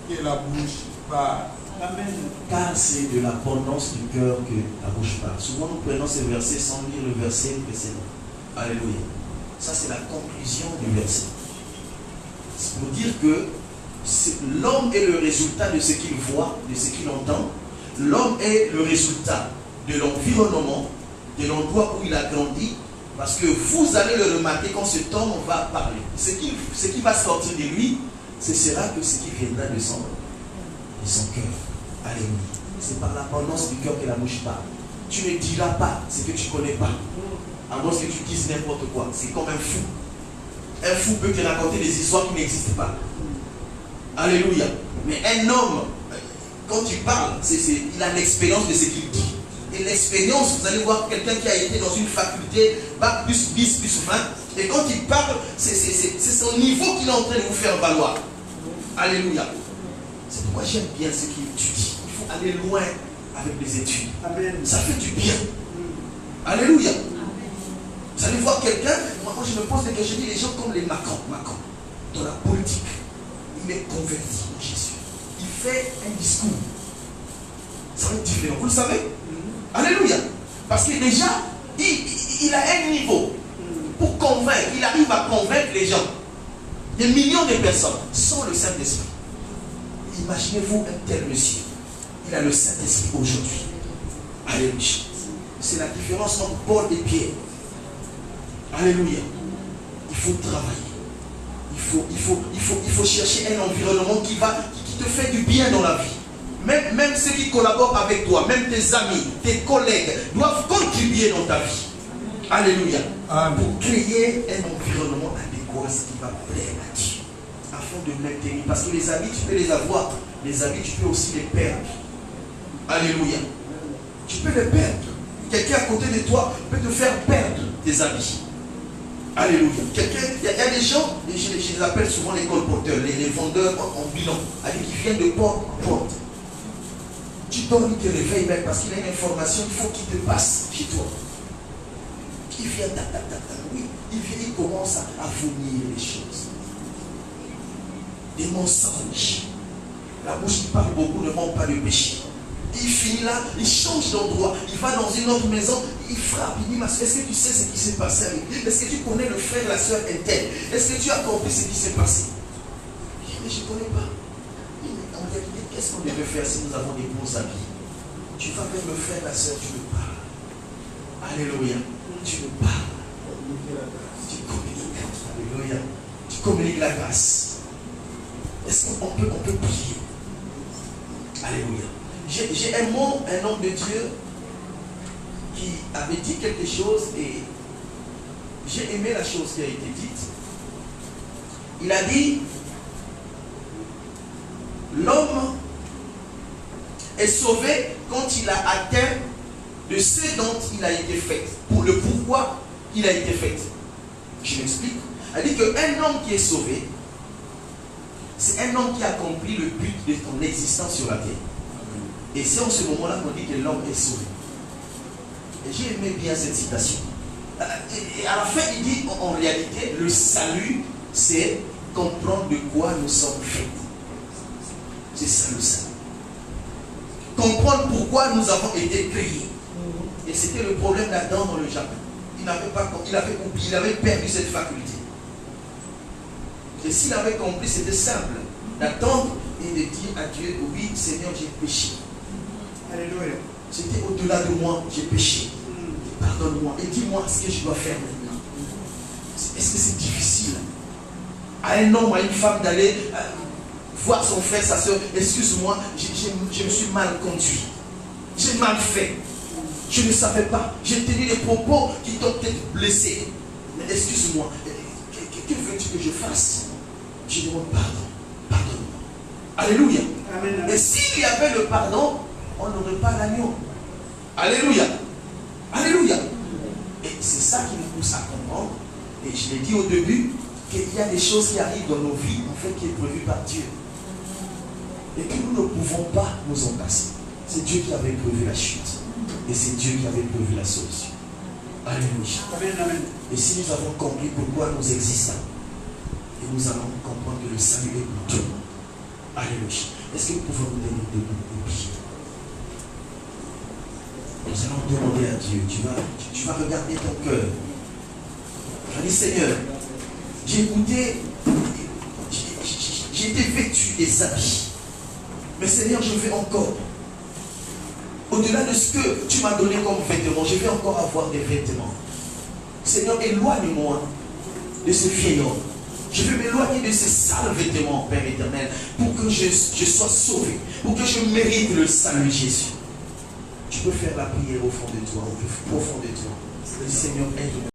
que la bouche parle.
Amen. Car c'est de l'abondance du cœur que la bouche parle. Souvent nous prenons ces versets sans lire le verset précédent. Alléluia. Ça c'est la conclusion du verset. C'est pour dire que l'homme est le résultat de ce qu'il voit, de ce qu'il entend. L'homme est le résultat de l'environnement, de l'endroit où il a grandi, parce que vous allez le remarquer quand cet homme va parler. Ce qui va sortir de lui, ce sera que ce qui viendra de son cœur. Alléluia. C'est par l'abondance du cœur que la bouche parle. Tu ne diras pas ce que tu ne connais pas, à moins que tu dises n'importe quoi. C'est comme un fou. Un fou peut te raconter des histoires qui n'existent pas. Alléluia. Mais un homme, quand il parle, il a l'expérience de ce qu'il dit. Et l'expérience, vous allez voir quelqu'un qui a été dans une faculté, bac plus 10, plus 20, et quand il parle, c'est son niveau qu'il est en train de vous faire valoir. Alléluia. C'est pourquoi j'aime bien ce qu'il étudie. Il faut aller loin avec les études. Amen. Ça fait du bien. Alléluia. Amen. Vous allez voir quelqu'un, moi quand je me pose des questions, je dis les gens comme les Macron, dans la politique, il est converti en Jésus. Il fait un discours. Ça va être différent. Vous le savez? Alléluia. Parce que déjà, il a un niveau pour convaincre. Il arrive à convaincre les gens. Des millions de personnes sans le Saint-Esprit. Imaginez-vous un tel monsieur. Il a le Saint-Esprit aujourd'hui. Alléluia. C'est la différence entre Paul et Pierre. Alléluia. Il faut travailler. Il faut chercher un environnement qui te fait du bien dans la vie. Même ceux qui collaborent avec toi, même tes amis, tes collègues, doivent contribuer dans ta vie. Alléluia. Amen. Pour créer un environnement adéquat qui va plaire à Dieu. afin de maintenir. Parce que les habits, tu peux les avoir. Les habits, tu peux aussi les perdre. Alléluia. Tu peux les perdre. Quelqu'un à côté de toi peut te faire perdre tes habits. Alléluia. Il y a des gens, je les appelle souvent les colporteurs, les vendeurs en bilan, avec qui viennent de porte en porte. Tu dors, il te réveille même parce qu'il a une information, il faut qu'il te passe chez toi. Il vient, oui, il vient, il commence à vomir les choses. Des mensonges. La bouche qui parle beaucoup ne manque pas de péché. Il finit là, il change d'endroit, il va dans une autre maison, il frappe, il dit, est-ce que tu sais ce qui s'est passé avec lui? Est-ce que tu connais le frère, la soeur interne? Est-ce que tu as compris ce qui s'est passé? Mais je ne connais pas. En réalité, qu'est-ce qu'on devrait faire si nous avons des bons amis? Tu vas vers le frère, la soeur, tu le parles. Alléluia. Tu le parles. Tu communiques. Alléluia. Tu communiques la grâce. Est-ce qu'on peut prier? Alléluia. J'ai un homme de Dieu qui avait dit quelque chose et j'ai aimé la chose qui a été dite. Il a dit, l'homme est sauvé quand il a atteint de ce dont il a été fait, pour le pourquoi il a été fait. Je m'explique. Il a dit qu'un homme qui est sauvé, c'est un homme qui accomplit le but de son existence sur la terre. Et c'est en ce moment-là qu'on dit que l'homme est sauvé. Et j'ai aimé bien cette citation. Et à la fin, il dit, en réalité, le salut, c'est comprendre de quoi nous sommes faits. C'est ça le salut. Comprendre pourquoi nous avons été créés. Et c'était le problème d'Adam dans le jardin. Il avait perdu cette faculté. Et s'il avait compris, c'était simple. D'attendre et de dire à Dieu, oui, Seigneur, j'ai péché. Alléluia. C'était au-delà de moi, j'ai péché. Pardonne-moi et dis-moi ce que je dois faire maintenant. Est-ce que c'est difficile à un homme, à une femme d'aller voir son frère, sa soeur? Excuse-moi, je me suis mal conduit. J'ai mal fait. Je ne savais pas. J'ai tenu des propos qui t'ont peut-être blessé. Mais excuse-moi, que veux-tu que je fasse? Je demande pardon. Pardonne-moi. Alléluia. Amen. Et s'il y avait le pardon, on n'aurait pas l'agneau. Alléluia. Alléluia. Et c'est ça qui nous pousse à comprendre. Et je l'ai dit au début, qu'il y a des choses qui arrivent dans nos vies, en fait, qui est prévu par Dieu. Et que nous ne pouvons pas nous en passer. C'est Dieu qui avait prévu la chute. Et c'est Dieu qui avait prévu la solution. Alléluia. Amen, amen. Et si nous avons compris pourquoi nous existons, et nous allons comprendre que le salut est pour tout le monde. Alléluia. Est-ce que nous pouvons nous donner debout et prier? Nous allons demander à Dieu. Tu vas regarder ton cœur. Je dis, Seigneur, j'ai écouté, j'ai été vêtu des habits. Mais Seigneur, je veux encore. Au-delà de ce que tu m'as donné comme vêtements, je vais encore avoir des vêtements. Seigneur, éloigne-moi de ce vieil homme. Je veux m'éloigner de ces sales vêtements, Père éternel, pour que je sois sauvé, pour que je mérite le salut Jésus. Tu peux faire la prière au fond de toi, au plus profond de toi. Seigneur, aide-moi.